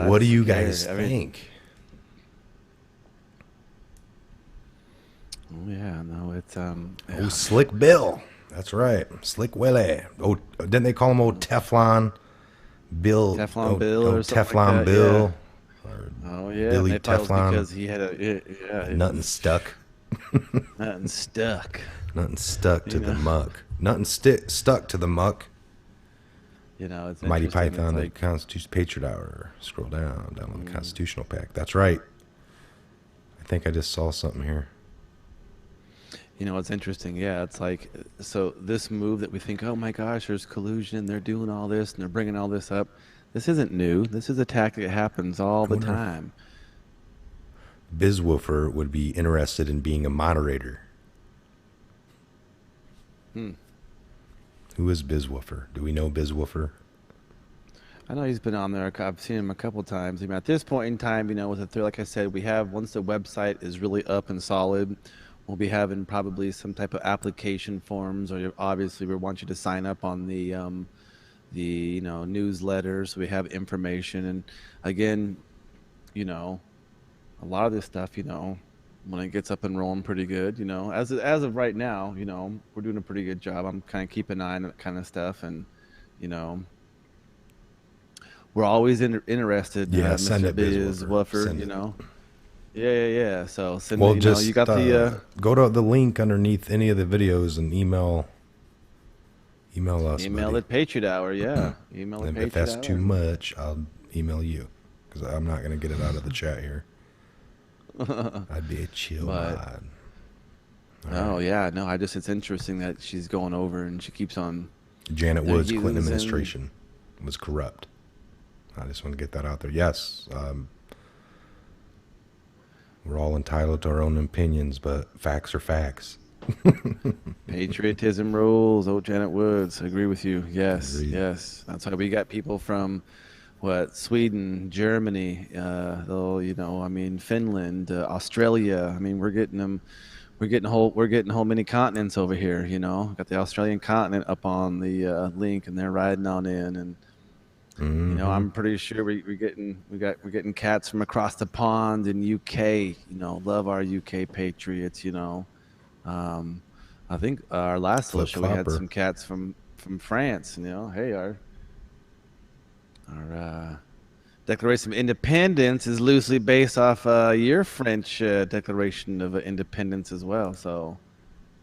What do you guys think? Oh yeah, no, it's Oh, Slick Bill. That's right. Slick Willie. Oh, didn't they call him old Teflon Bill? Teflon Bill or something Teflon like that, Bill. yeah. Or Oh yeah, Billy they thought it was Teflon. because he had a Nothing stuck. nothing stuck. Nothing stuck to You the know? muck. Nothing stuck to the muck. You know, it's Mighty interesting. Python, It's the like, Constitution Patriot Hour. Scroll down on the Constitutional Pack. That's right. I think I just saw something here. you know, it's interesting. Yeah, it's like, so this move that we think, oh my gosh, there's collusion, they're doing all this and they're bringing all this up. This isn't new. This is a tactic that happens all the wonder if- time. Bizwoofer would be interested in being a moderator. Who is Bizwoofer? Do we know Bizwoofer? I know he's been on there. I've seen him a couple times. I mean, at this point in time, you know, with the like I said, we have, once the website is really up and solid, we'll be having probably some type of application forms, or obviously we want you to sign up on the you know, newsletter, so we have information. And again, you know, a lot of this stuff, you know, when it gets up and rolling pretty good, you know, as of right now, you know, we're doing a pretty good job. I'm kind of keeping an eye on that kind of stuff, and you know, we're always interested. Yeah, send Mr. it, Biz Woofer, Send you it. know. Yeah. So send Well, me, you just know, you got the go to the link underneath any of the videos and email us. email buddy. at Patriot Hour. Yeah, email at And Patriot if that's Hour. too much, I'll email you, because I'm not going to get it out of the chat here. I'd be a chill But- mod. Oh yeah, no, it's interesting that she's going over and she keeps on. Janet They're Woods' Clinton using- administration was corrupt. I just want to get that out there. Yes, we're all entitled to our own opinions, but facts are facts. Patriotism rules. Oh, Janet Woods. I agree with you. Yes, Agreed. yes. That's why we got people from Sweden, Germany, you know, I mean, Finland, Australia. I mean, we're getting them. We're getting whole many continents over here. You know, got the Australian continent up on the link, and they're riding on in. And you know, I'm pretty sure we're getting cats from across the pond in UK. You know, love our UK Patriots. You know. I think our last little show we had Flip-flopper. some cats from France. You know, hey, Our Declaration of Independence is loosely based off your French Declaration of Independence as well. So,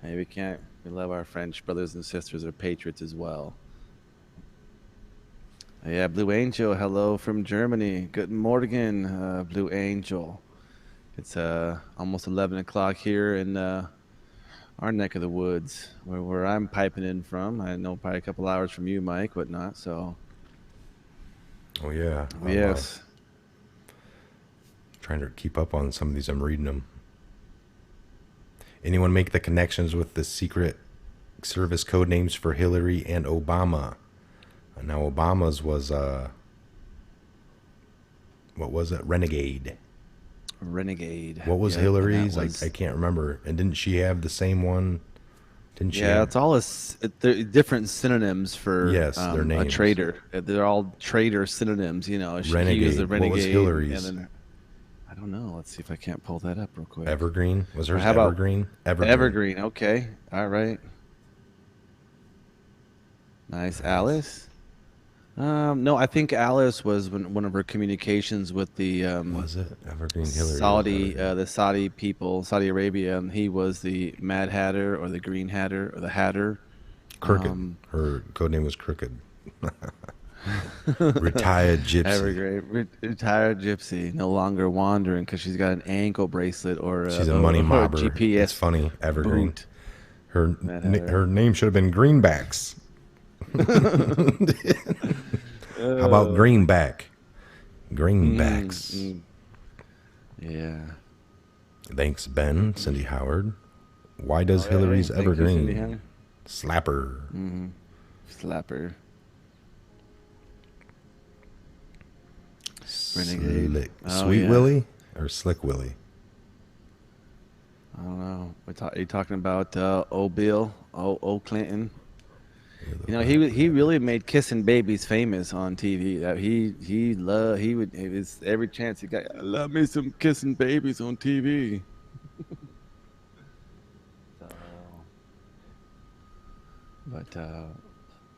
hey, we love our French brothers and sisters, are patriots as well. Yeah, Blue Angel, hello from Germany. Good morning, Blue Angel. It's almost 11 o'clock here in our neck of the woods, where I'm piping in from. I know probably a couple hours from you, Mike, whatnot. So. Oh yeah. Yes. Trying to keep up on some of these. I'm reading them. Anyone make the connections with the Secret Service code names for Hillary and Obama? Now Obama's was what was it? Renegade. Renegade. What was Yeah, Hillary's? was... I can't remember. And didn't she have the same one? Didn't she? Yeah, have... it's all they're different synonyms for their names. a traitor. They're all traitor synonyms. You know, Renegade. He was a renegade. What was Hillary's? And then, I don't know. Let's see if I can't pull that up real quick. Evergreen? Was hers How about Evergreen? Evergreen. Okay. All right. Nice. Alice? No, I think Alice was one of her communications with the was it Evergreen Hillary? Saudi, the Saudi people, Saudi Arabia. He was the Mad Hatter or the Green Hatter or the Hatter. Crooked. Her code name was Crooked. Retired gypsy. Evergreen, retired gypsy, no longer wandering because she's got an ankle bracelet or she's a money mobber. GPS. It's funny. Evergreen. Boot. Her name should have been Greenbacks. How about Greenback? Greenbacks. Yeah. Thanks, Ben. Cindy Howard. Why does Hillary's Evergreen? Slapper. Slapper. Renegade. Sweet Willie or Slick Willie? I don't know. Are you talking about Bill? Clinton? You know, he really made kissing babies famous on TV. That it was every chance he got. I love me some kissing babies on TV.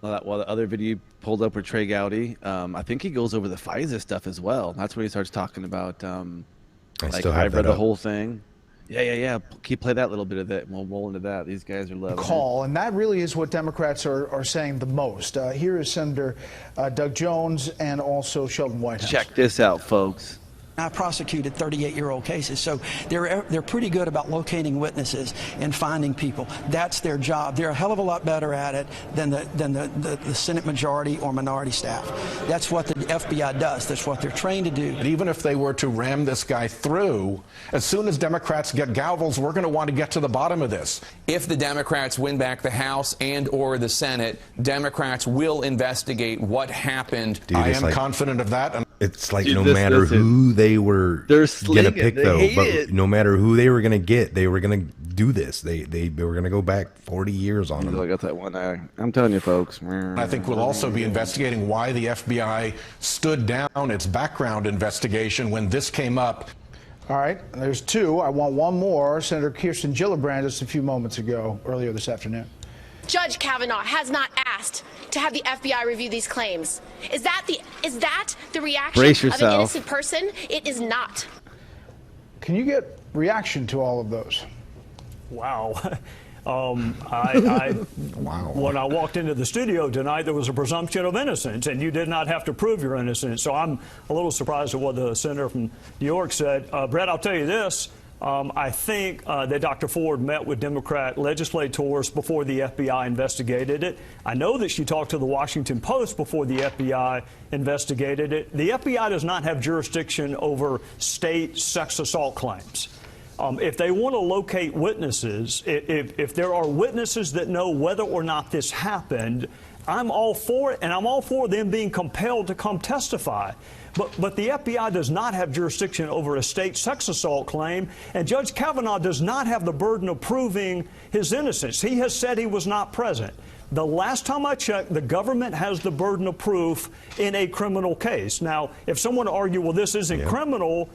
Well, the other video you pulled up with Trey Gowdy, I think he goes over the FISA stuff as well. That's when he starts talking about I've read the whole thing. Yeah. Play that little bit of that, and we'll roll into that. These guys are loving it. And that really is what Democrats are saying the most. Here is Senator Doug Jones and also Sheldon Whitehouse. Check this out, folks. I prosecuted 38-year-old cases, so they're pretty good about locating witnesses and finding people. That's their job. They're a hell of a lot better at it than the Senate majority or minority staff. That's what the FBI does. That's what they're trained to do. But even if they were to ram this guy through, as soon as Democrats get gavels, we're going to want to get to the bottom of this. If the Democrats win back the House and or the Senate, Democrats will investigate what happened. Dude, I am confident of that. It's like no matter who they were gonna pick, though, but no matter who they were gonna get, they were gonna do this. They were gonna go back 40 years on them. I got that one eye. I'm telling you, folks. I think we'll also be investigating why the FBI stood down its background investigation when this came up. All right, there's two. I want one more. Senator Kirsten Gillibrand just a few moments ago, earlier this afternoon. Judge Kavanaugh has not asked to have the FBI review these claims. Is that the reaction of an innocent person? It is not. Can you get reaction to all of those? Wow. When I walked into the studio tonight, there was a presumption of innocence, and you did not have to prove your innocence. So I'm a little surprised at what the senator from New York said. Brett, I'll tell you this. I think that Dr. Ford met with Democrat legislators before the FBI investigated it. I know that she talked to the Washington Post before the FBI investigated it. The FBI does not have jurisdiction over state sex assault claims. If they want to locate witnesses, if there are witnesses that know whether or not this happened, I'm all for it, and I'm all for them being compelled to come testify. But the FBI does not have jurisdiction over a state sex assault claim, and Judge Kavanaugh does not have the burden of proving his innocence. He has said he was not present. The last time I checked, the government has the burden of proof in a criminal case. Now, if someone argue, well, this isn't criminal,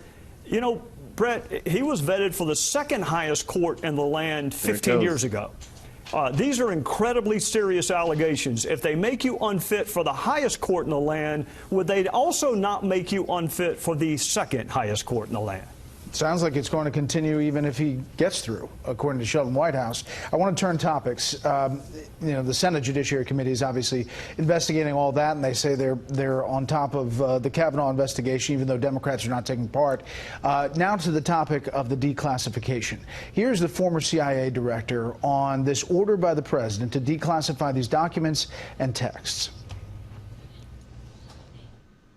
you know, Brett, he was vetted for the second highest court in the land 15 years ago. These are incredibly serious allegations. If they make you unfit for the highest court in the land, would they also not make you unfit for the second highest court in the land? Sounds like it's going to continue even if he gets through, according to Sheldon Whitehouse. I want to turn topics. You know, the Senate Judiciary Committee is obviously investigating all that, and they say they're on top of the Kavanaugh investigation, even though Democrats are not taking part. Now to the topic of the declassification. Here's the former CIA director on this order by the president to declassify these documents and texts.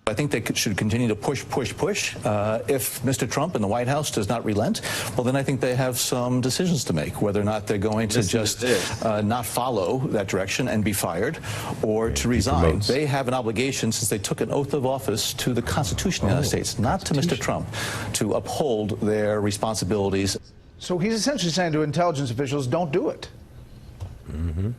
I think they should continue to push. If Mr. Trump and the White House does not relent, well, then I think they have some decisions to make, whether or not they're going to just not follow that direction and be fired, or to resign. They have an obligation, since they took an oath of office to the Constitution of the United States, not to Mr. Trump, to uphold their responsibilities. So he's essentially saying to intelligence officials, don't do it. Mm-hmm.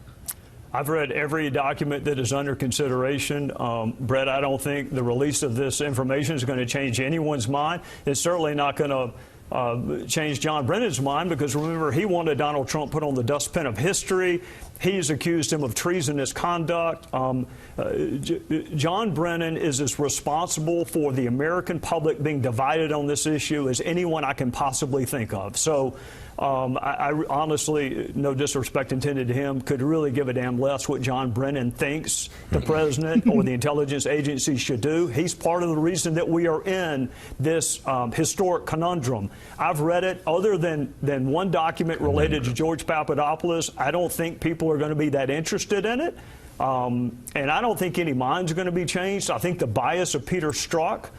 I've read every document that is under consideration. Brett, I don't think the release of this information is going to change anyone's mind. It's certainly not going to change John Brennan's mind, because remember, he wanted Donald Trump put on the dustbin of history. He's accused him of treasonous conduct. John Brennan is as responsible for the American public being divided on this issue as anyone I can possibly think of. So I honestly, no disrespect intended to him, could really give a damn less what John Brennan thinks the president or the intelligence agency should do. He's part of the reason that we are in this historic conundrum. I've read it. Other than one document related to George Papadopoulos, I don't think people are going to be that interested in it. And I don't think any minds are going to be changed. I think the bias of Peter Strzok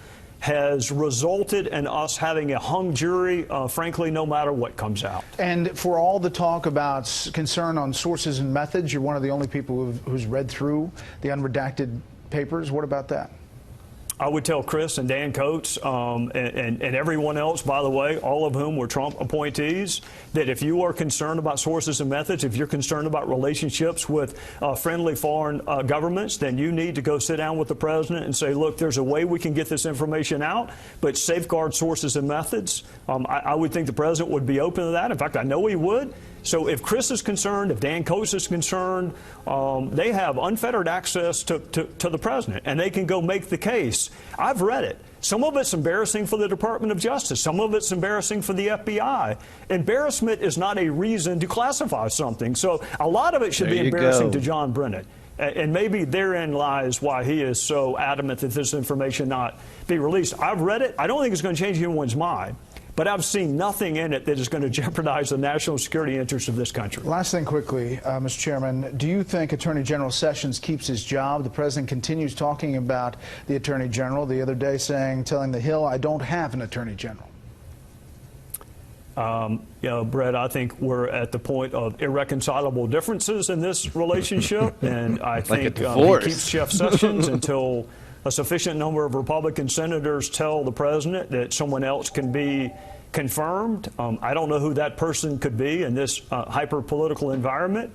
has resulted in us having a hung jury, frankly, no matter what comes out. And for all the talk about concern on sources and methods, you're one of the only people who's read through the unredacted papers. What about that? I would tell Chris and Dan Coates and everyone else, by the way, all of whom were Trump appointees, that if you are concerned about sources and methods, if you're concerned about relationships with friendly foreign governments, then you need to go sit down with the president and say, look, there's a way we can get this information out, but safeguard sources and methods. I would think the president would be open to that. In fact, I know he would. So if Chris is concerned, if Dan Coates is concerned, they have unfettered access to the president, and they can go make the case. I've read it. Some of it's embarrassing for the Department of Justice. Some of it's embarrassing for the FBI. Embarrassment is not a reason to classify something. So a lot of it should be embarrassing to John Brennan. And maybe therein lies why he is so adamant that this information not be released. I've read it. I don't think it's going to change anyone's mind. But I've seen nothing in it that is going to jeopardize the national security interests of this country. Last thing quickly, Mr. Chairman, do you think Attorney General Sessions keeps his job? The president continues talking about the Attorney General the other day, telling the Hill, I don't have an Attorney General. You know, Brett, I think we're at the point of irreconcilable differences in this relationship, and I think he keeps Jeff Sessions until a sufficient number of Republican senators tell the president that someone else can be confirmed. I don't know who that person could be in this hyper-political environment.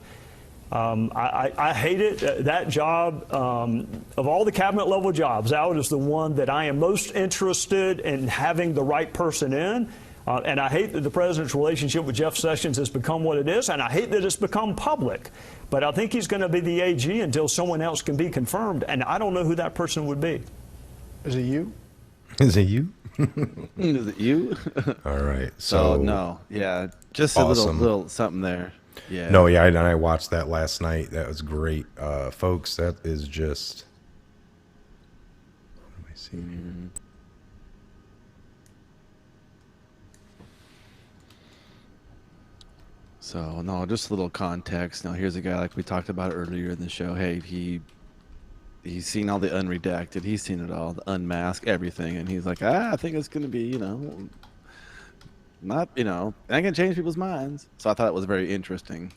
I hate it. That job, of all the cabinet level jobs, that is the one that I am most interested in having the right person in. And I hate that the president's relationship with Jeff Sessions has become what it is, and I hate that it's become public. But I think he's going to be the AG until someone else can be confirmed, and I don't know who that person would be. Is it you? Is it you? Is it you? All right. So no, yeah, just awesome. a little something there. Yeah. No, yeah, and I watched that last night. That was great, folks. That is just. Let me see. So, no, just a little context. Now, here's a guy like we talked about earlier in the show. Hey, he's seen all the unredacted. He's seen it all, the unmasked, everything. And he's like, I think it's going to be, not, ain't going to change people's minds. So I thought it was very interesting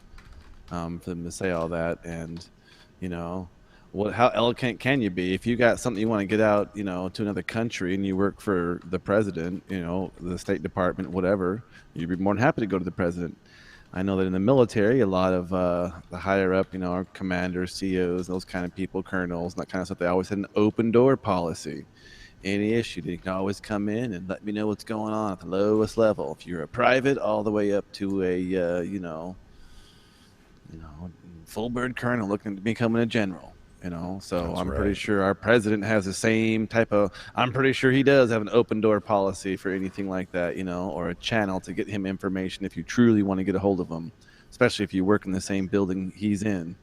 for them to say all that. And, how eloquent can you be? If you got something you want to get out, to another country and you work for the president, the State Department, whatever, you'd be more than happy to go to the president. I know that in the military, a lot of the higher up, our commanders, CEOs, those kind of people, colonels, and that kind of stuff, they always had an open door policy. Any issue, they can always come in and let me know what's going on at the lowest level. If you're a private, all the way up to a, full bird colonel looking to becoming a general. So That's I'm right. pretty sure our president has the same type of. I'm pretty sure he does have an open door policy for anything like that, or a channel to get him information if you truly want to get a hold of him, especially if you work in the same building he's in.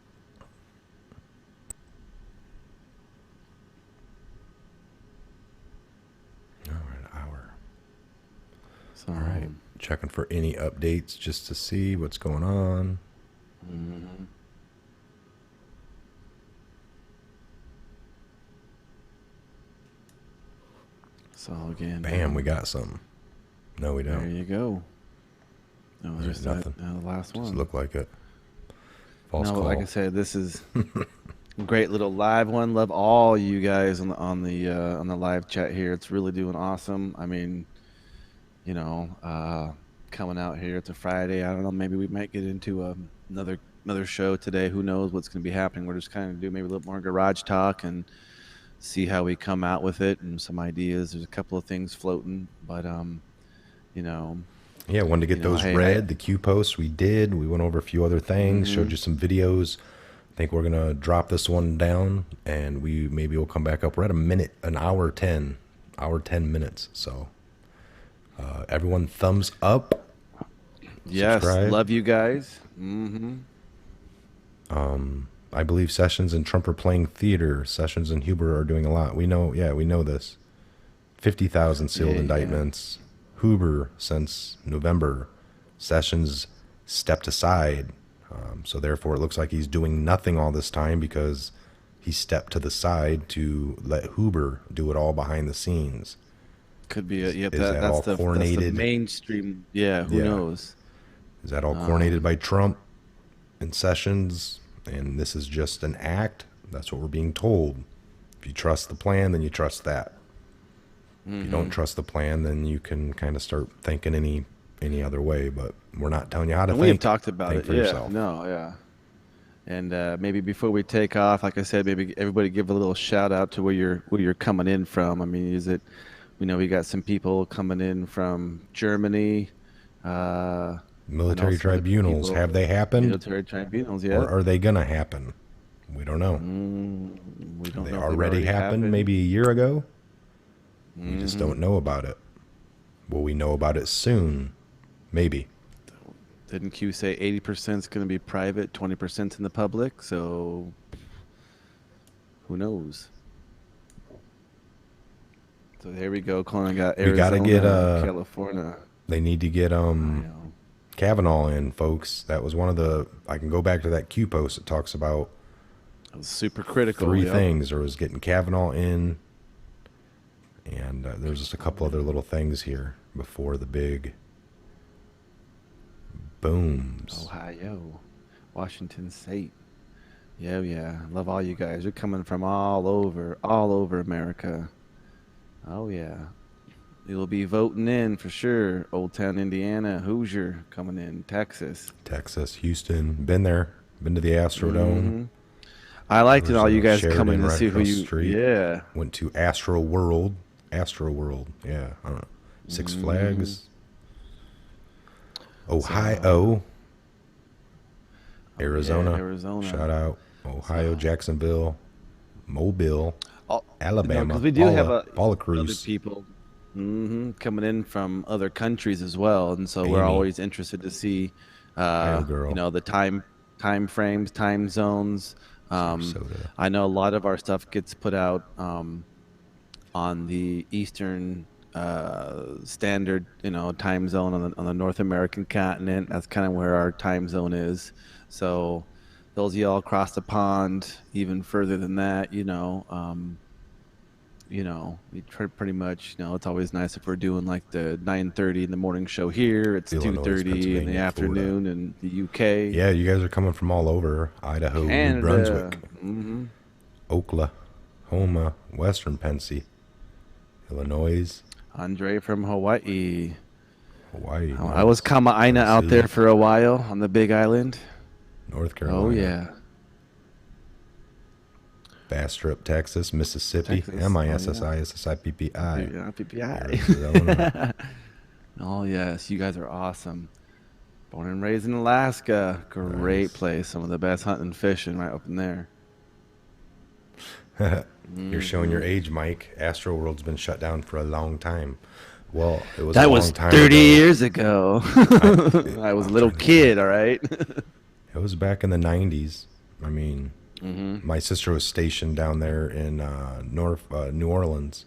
All right, checking for any updates just to see what's going on. Mm-hmm. So again, bam, we got something. No, we don't. There you go. No, There's just nothing. the last one. Just look like it. False no, call. like I said, this is a great little live one. Love all you guys on the live chat here. It's really doing awesome. I mean, coming out here. It's a Friday. I don't know. Maybe we might get into another show today. Who knows what's going to be happening? We're just kind of do maybe a little more garage talk and see how we come out with it and some ideas. There's a couple of things floating, but yeah, wanted to get those read. The Q posts we did. We went over a few other things. Mm-hmm. Showed you some videos. I think we're gonna drop this one down, and maybe we'll come back up. We're at an hour 10 minutes. So everyone, thumbs up. Yes, subscribe. Love you guys. Mm-hmm. I believe Sessions and Trump are playing theater. Sessions and Huber are doing a lot. We know this. 50,000 sealed indictments. Yeah. Huber since November. Sessions stepped aside. So therefore it looks like he's doing nothing all this time because he stepped to the side to let Huber do it all behind the scenes. Could be a, that's the mainstream. Yeah, who knows? Is that all coordinated by Trump and Sessions? And this is just an act? That's what we're being told. If you trust the plan, then you trust that. If you don't trust the plan, then you can kind of start thinking any other way. But we're not telling you how to think. We've talked about think it. For Yeah. yourself. No. Yeah. And maybe before we take off, like I said, maybe everybody give a little shout out to where you're coming in from. I mean, is it? We know we got some people coming in from Germany. Military tribunals, have they happened? Military tribunals, yeah. Or are they going to happen? We don't know. We don't they know. Already happened maybe a year ago? We just don't know about it. Will we know about it soon? Maybe. Didn't Q say 80% is going to be private, 20% in the public? So who knows? So there we go. Colin got Arizona, we gotta get California. They need to get Kavanaugh in, folks. That was one of the. I can go back to that Q post. It talks about it was super critical. Three things. There was getting Kavanaugh in, and there's just a couple other little things here before the big booms. Ohio, Washington State. Yeah. Love all you guys. You're coming from all over America. Oh yeah. You'll be voting in for sure. Old Town, Indiana, Hoosier coming in, Texas, Houston. Been there. Been to the Astrodome. I liked it. All you guys coming to see who you. Street. Yeah. Went to Astro World. Yeah. I don't know. Six Flags. Ohio. Arizona. Arizona. Shout out. Ohio, Jacksonville, Mobile, Alabama. Because we do have other people coming in from other countries as well, and so we're always interested to see, the time frames, time zones. I know a lot of our stuff gets put out on the Eastern standard, time zone on the North American continent. That's kind of where our time zone is. So those of y'all across the pond, even further than that, we try pretty much, it's always nice if we're doing like the 9:30 in the morning show here. It's 2:30 in the afternoon in the UK. Yeah, you guys are coming from all over. Idaho, Canada. New Brunswick, Oklahoma, Western Pennsylvania, Illinois. Andre from Hawaii. I Nice. was Kama'aina out there for a while on the Big Island. North Carolina. Oh, yeah. Bastrop, Texas, Mississippi, MISSISSIPPI. Arizona. Oh, yes. You guys are awesome. Born and raised in Alaska. Great place. Some of the best hunting and fishing right up in there. You're showing your age, Mike. Astro World's been shut down for a long time. Well, it was That a was long time 30 ago. years ago. I was a little kid, all right? It was back in the 90s. I mean, my sister was stationed down there in New Orleans.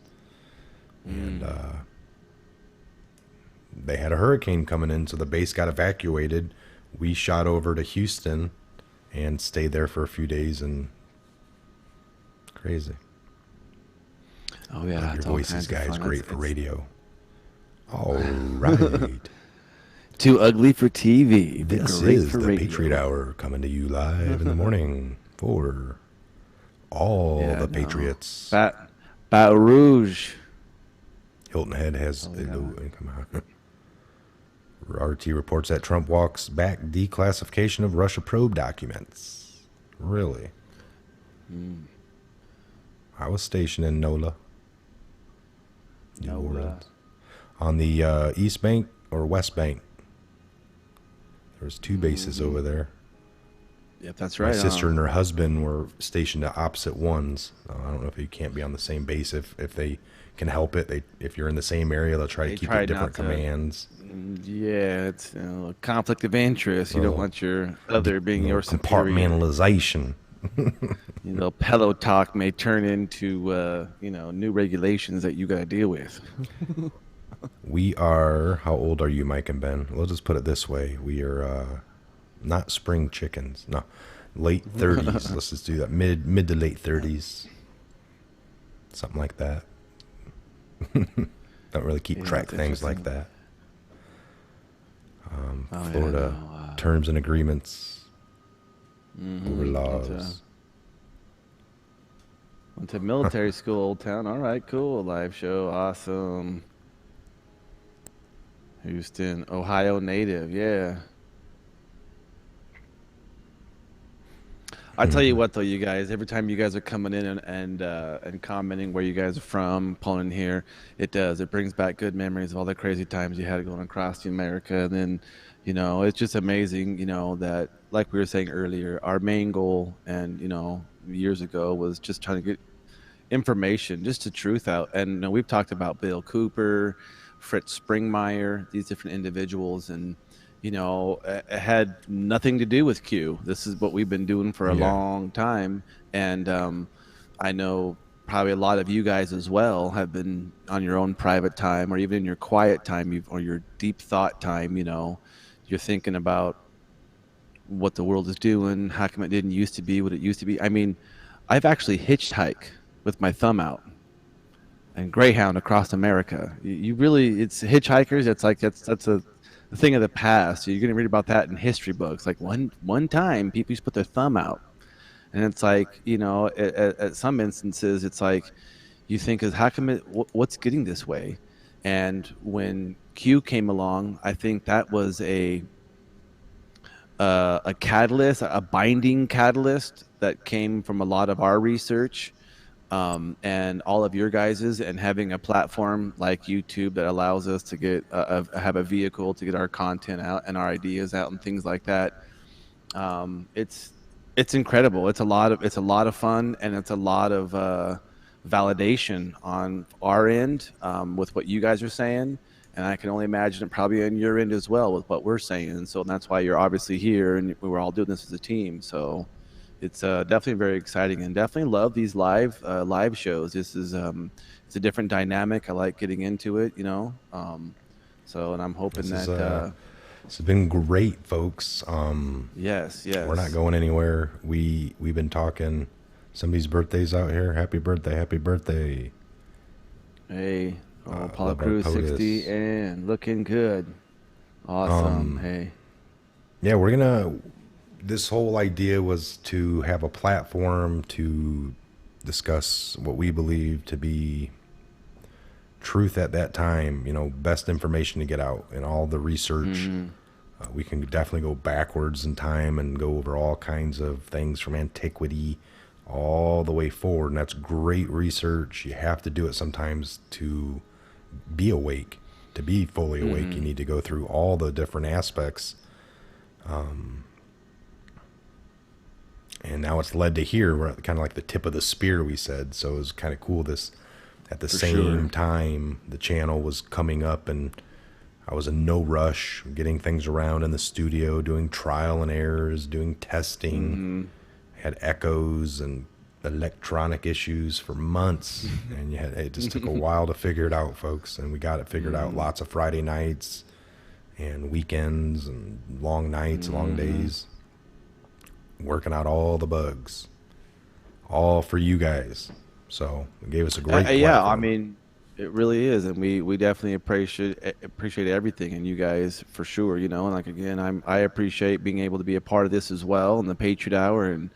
And they had a hurricane coming in, so the base got evacuated. We shot over to Houston and stayed there for a few days, and crazy. Oh, yeah. Your voices, guys, great for radio. All right. Too ugly for TV. This great is for the radio. Patriot Hour coming to you live in the morning for all the Patriots. Baton Rouge. Hilton Head has come out. RT reports that Trump walks back declassification of Russia probe documents. Really? I was stationed in NOLA. New Orleans. On the East Bank or West Bank. There's two bases over there. Yep, that's right. My sister and her husband were stationed at opposite ones. I don't know if you can't be on the same base if they can help it. If you're in the same area, they'll try to keep it different commands. Yeah, it's a conflict of interest. You don't want your other being your superior. Compartmentalization. Pillow talk may turn into new regulations that you got to deal with. We are. How old are you, Mike and Ben? We'll just put it this way: we are not spring chickens. No, late 30s. Let's just do that. Mid to late 30s. Something like that. Don't really keep track things like that. Florida terms and agreements. Over laws. Went to military school, Old Town. All right, cool. Live show, awesome. Houston, Ohio native, yeah. I tell you what, though, you guys. Every time you guys are coming in and commenting where you guys are from, pulling in here, it brings back good memories of all the crazy times you had going across America. And then, it's just amazing, that, like we were saying earlier, our main goal, and years ago, was just trying to get information, just the truth out. And we've talked about Bill Cooper, Fritz Springmeier, these different individuals, and it had nothing to do with Q. This is what we've been doing for a long time. And I know probably a lot of you guys as well have been on your own private time, or even in your quiet time, or your deep thought time, you're thinking about what the world is doing, how come it didn't used to be what it used to be. I mean, I've actually hitchhiked with my thumb out and Greyhound across America. You really, it's hitchhikers. It's like, that's a thing of the past. You're going to read about that in history books. Like one time people used to put their thumb out, and it's like, at some instances, it's like you think, how come what's getting this way? And when Q came along, I think that was a catalyst, a binding catalyst that came from a lot of our research. And all of your guys's, and having a platform like YouTube that allows us to get have a vehicle to get our content out and our ideas out and things like that. It's incredible. It's a lot of fun, and it's a lot of validation on our end with what you guys are saying, and I can only imagine it probably on your end as well with what we're saying. And so that's why you're obviously here, and we were all doing this as a team. So it's definitely very exciting, and definitely love these live shows. This is it's a different dynamic. I like getting into it, So, and I'm hoping that it's been great, folks. Yes. We're not going anywhere. We've been talking. Somebody's birthday's out here. Happy birthday! Happy birthday! Hey, Apollo Crews 60 and looking good. Awesome. Hey. Yeah, we're gonna. This whole idea was to have a platform to discuss what we believe to be truth at that time, best information to get out, and all the research. We can definitely go backwards in time and go over all kinds of things from antiquity all the way forward. And that's great research. You have to do it sometimes to be awake, to be fully awake. You need to go through all the different aspects And now it's led to here. We're at kind of like the tip of the spear, we said. So it was kind of cool. This at the same time, the channel was coming up, and I was in no rush, getting things around in the studio, doing trial and errors, doing testing. Had echoes and electronic issues for months, and it just took a while to figure it out, folks. And we got it figured out. Lots of Friday nights and weekends and long nights, long days, working out all the bugs, all for you guys. So it gave us a great yeah, platform. I mean, it really is, and we definitely appreciate everything, and you guys for sure. You know, and like again, I appreciate being able to be a part of this as well, and the Patriot Hour, and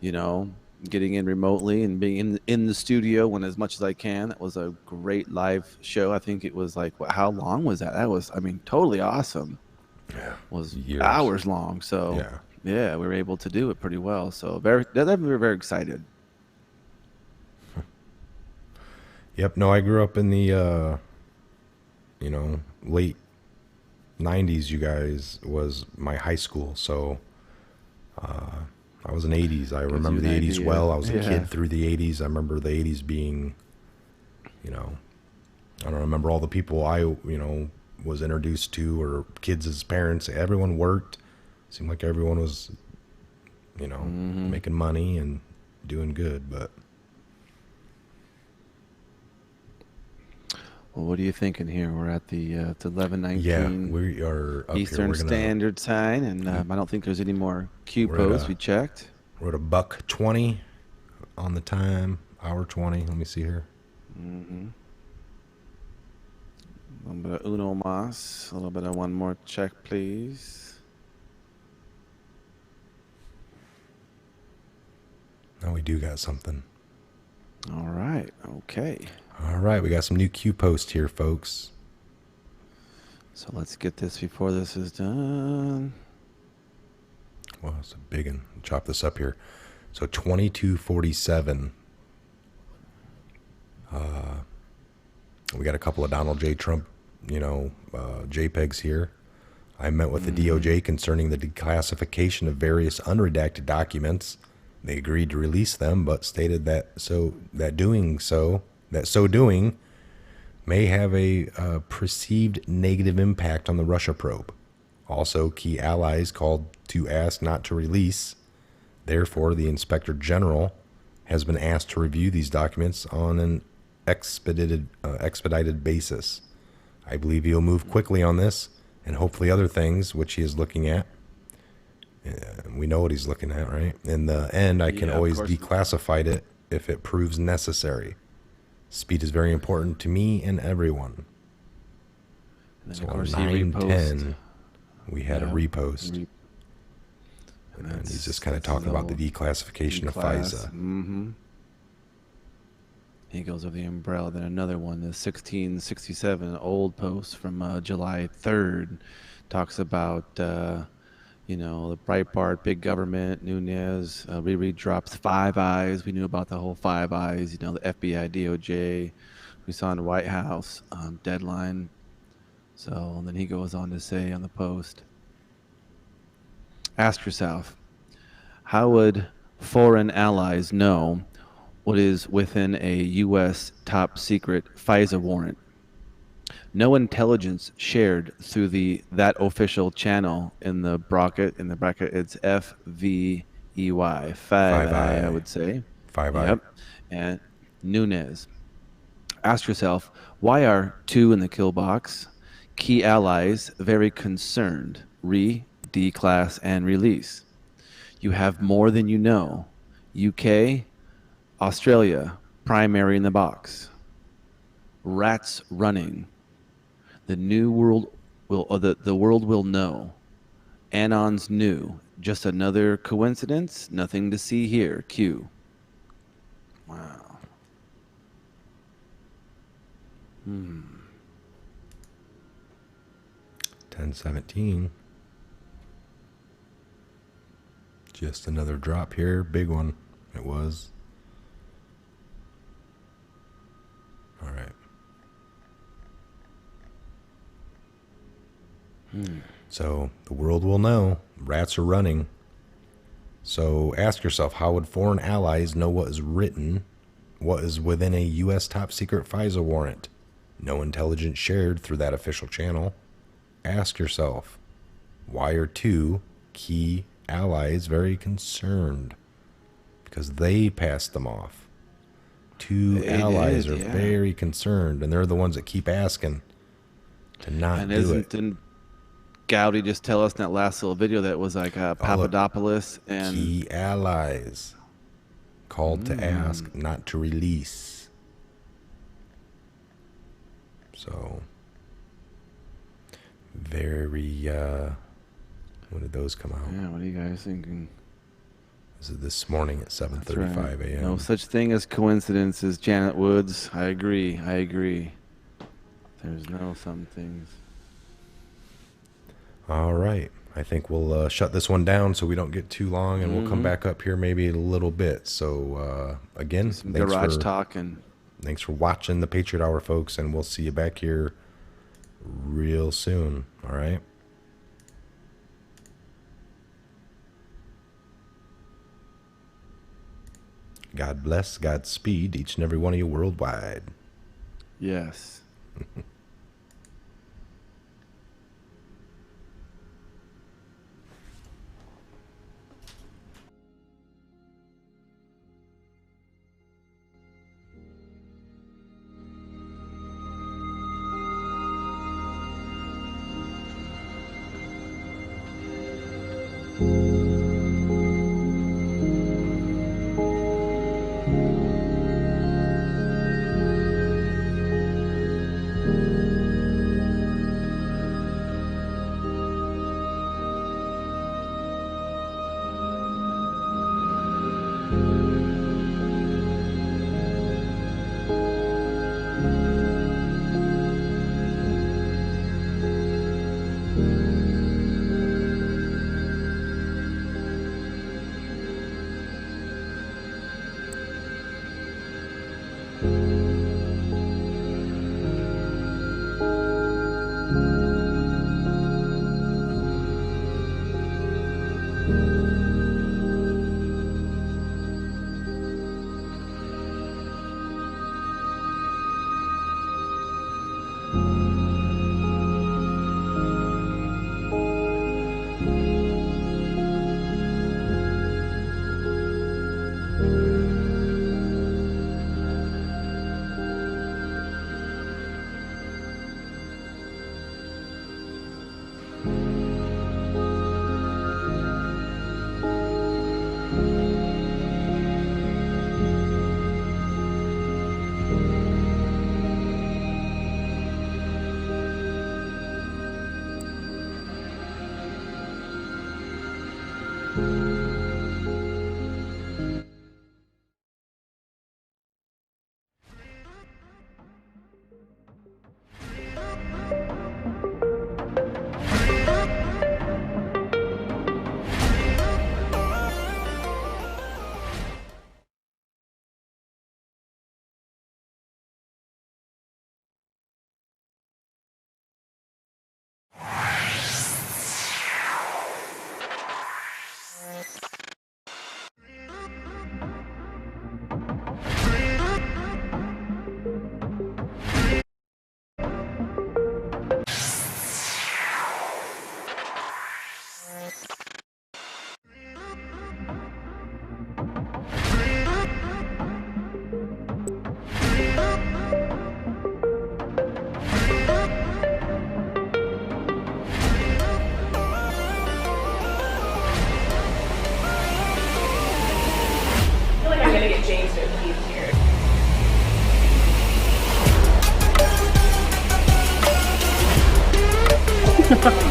you know, getting in remotely and being in the studio when as much as I can. That was a great live show. I think it was like, how long was that? That was, I mean, totally awesome. Yeah, it was years. hours long. So yeah, we were able to do it pretty well. So we were very excited. Yep. No, I grew up in the, you know, late 90s. You guys was my high school. So, I was in 80s. I remember the 80s well. I was a kid through the 80s. I remember the 80s being, you know, I don't remember all the people I, you know, was introduced to, or kids as parents. Everyone worked. Seemed like everyone was, you know, making money and doing good. But well, what are you thinking here? We're at the 11:19. Yeah, we are up Eastern here. Standard Time, and I don't think there's any more Q posts. We checked. We're at $1:20 on the time. Hour 20. Let me see here. A little bit of uno mas. A little bit of one more check, please. Now we do got something. All right. Okay. All right, we got some new Q posts here, folks. So let's get this before this is done. Well, it's a big one. Chop this up here. So 2247. We got a couple of Donald J. Trump, you know, JPEGs here. I met with the DOJ concerning the declassification of various unredacted documents. They agreed to release them, but stated that so doing may have a perceived negative impact on the Russia probe. Also, key allies called to ask not to release. Therefore, the Inspector General has been asked to review these documents on an expedited basis. I believe he'll move quickly on this, and hopefully other things which he is looking at. We know what he's looking at, right? In the end, I can always declassify it if it proves necessary. Speed is very important to me and everyone. And then So of course on he 9:10, we had a repost. And he's just kind of talking about the declassification of FISA. He goes over the umbrella. Then another one, the 1667, old post from July 3rd, talks about, you know, the Breitbart, big government, Nunez, Riri drops Five Eyes. We knew about the whole Five Eyes, you know, the FBI, DOJ. We saw in the White House, deadline. So and then he goes on to say on the post, ask yourself, how would foreign allies know what is within a U.S. top secret FISA warrant? No intelligence shared through that official channel in the bracket. In the bracket, it's FVEY, Five Eye, I would say. Five Eye. And Nunez. Ask yourself, why are two in the kill box key allies very concerned? Declass, and release. You have more than you know. UK, Australia, primary in the box. Rats running. The new world will, or the world will know. Anon's new. Just another coincidence? Nothing to see here. Q. Wow. 10:17. Just another drop here. Big one. It was. All right. So the world will know. Rats are running. So ask yourself, how would foreign allies know what is written, what is within a U.S. top secret FISA warrant? No intelligence shared through that official channel. Ask yourself, why are two key allies very concerned? Because they passed them off. Two allies are very concerned, and they're the ones that keep asking to not do it. Didn't Gowdy just tell us in that last little video that it was like Papadopoulos and key allies called to ask, not to release. So very when did those come out? Yeah, what are you guys thinking? This is this morning at 7:35 a.m. No such thing as coincidences, Janet Woods. I agree. There's no some things. All right. I think we'll shut this one down so we don't get too long, and we'll come back up here maybe a little bit. So again, some garage talk, and thanks for watching the Patriot Hour, folks, and we'll see you back here real soon. All right. God bless, Godspeed, each and every one of you worldwide. Yes. Ha ha ha.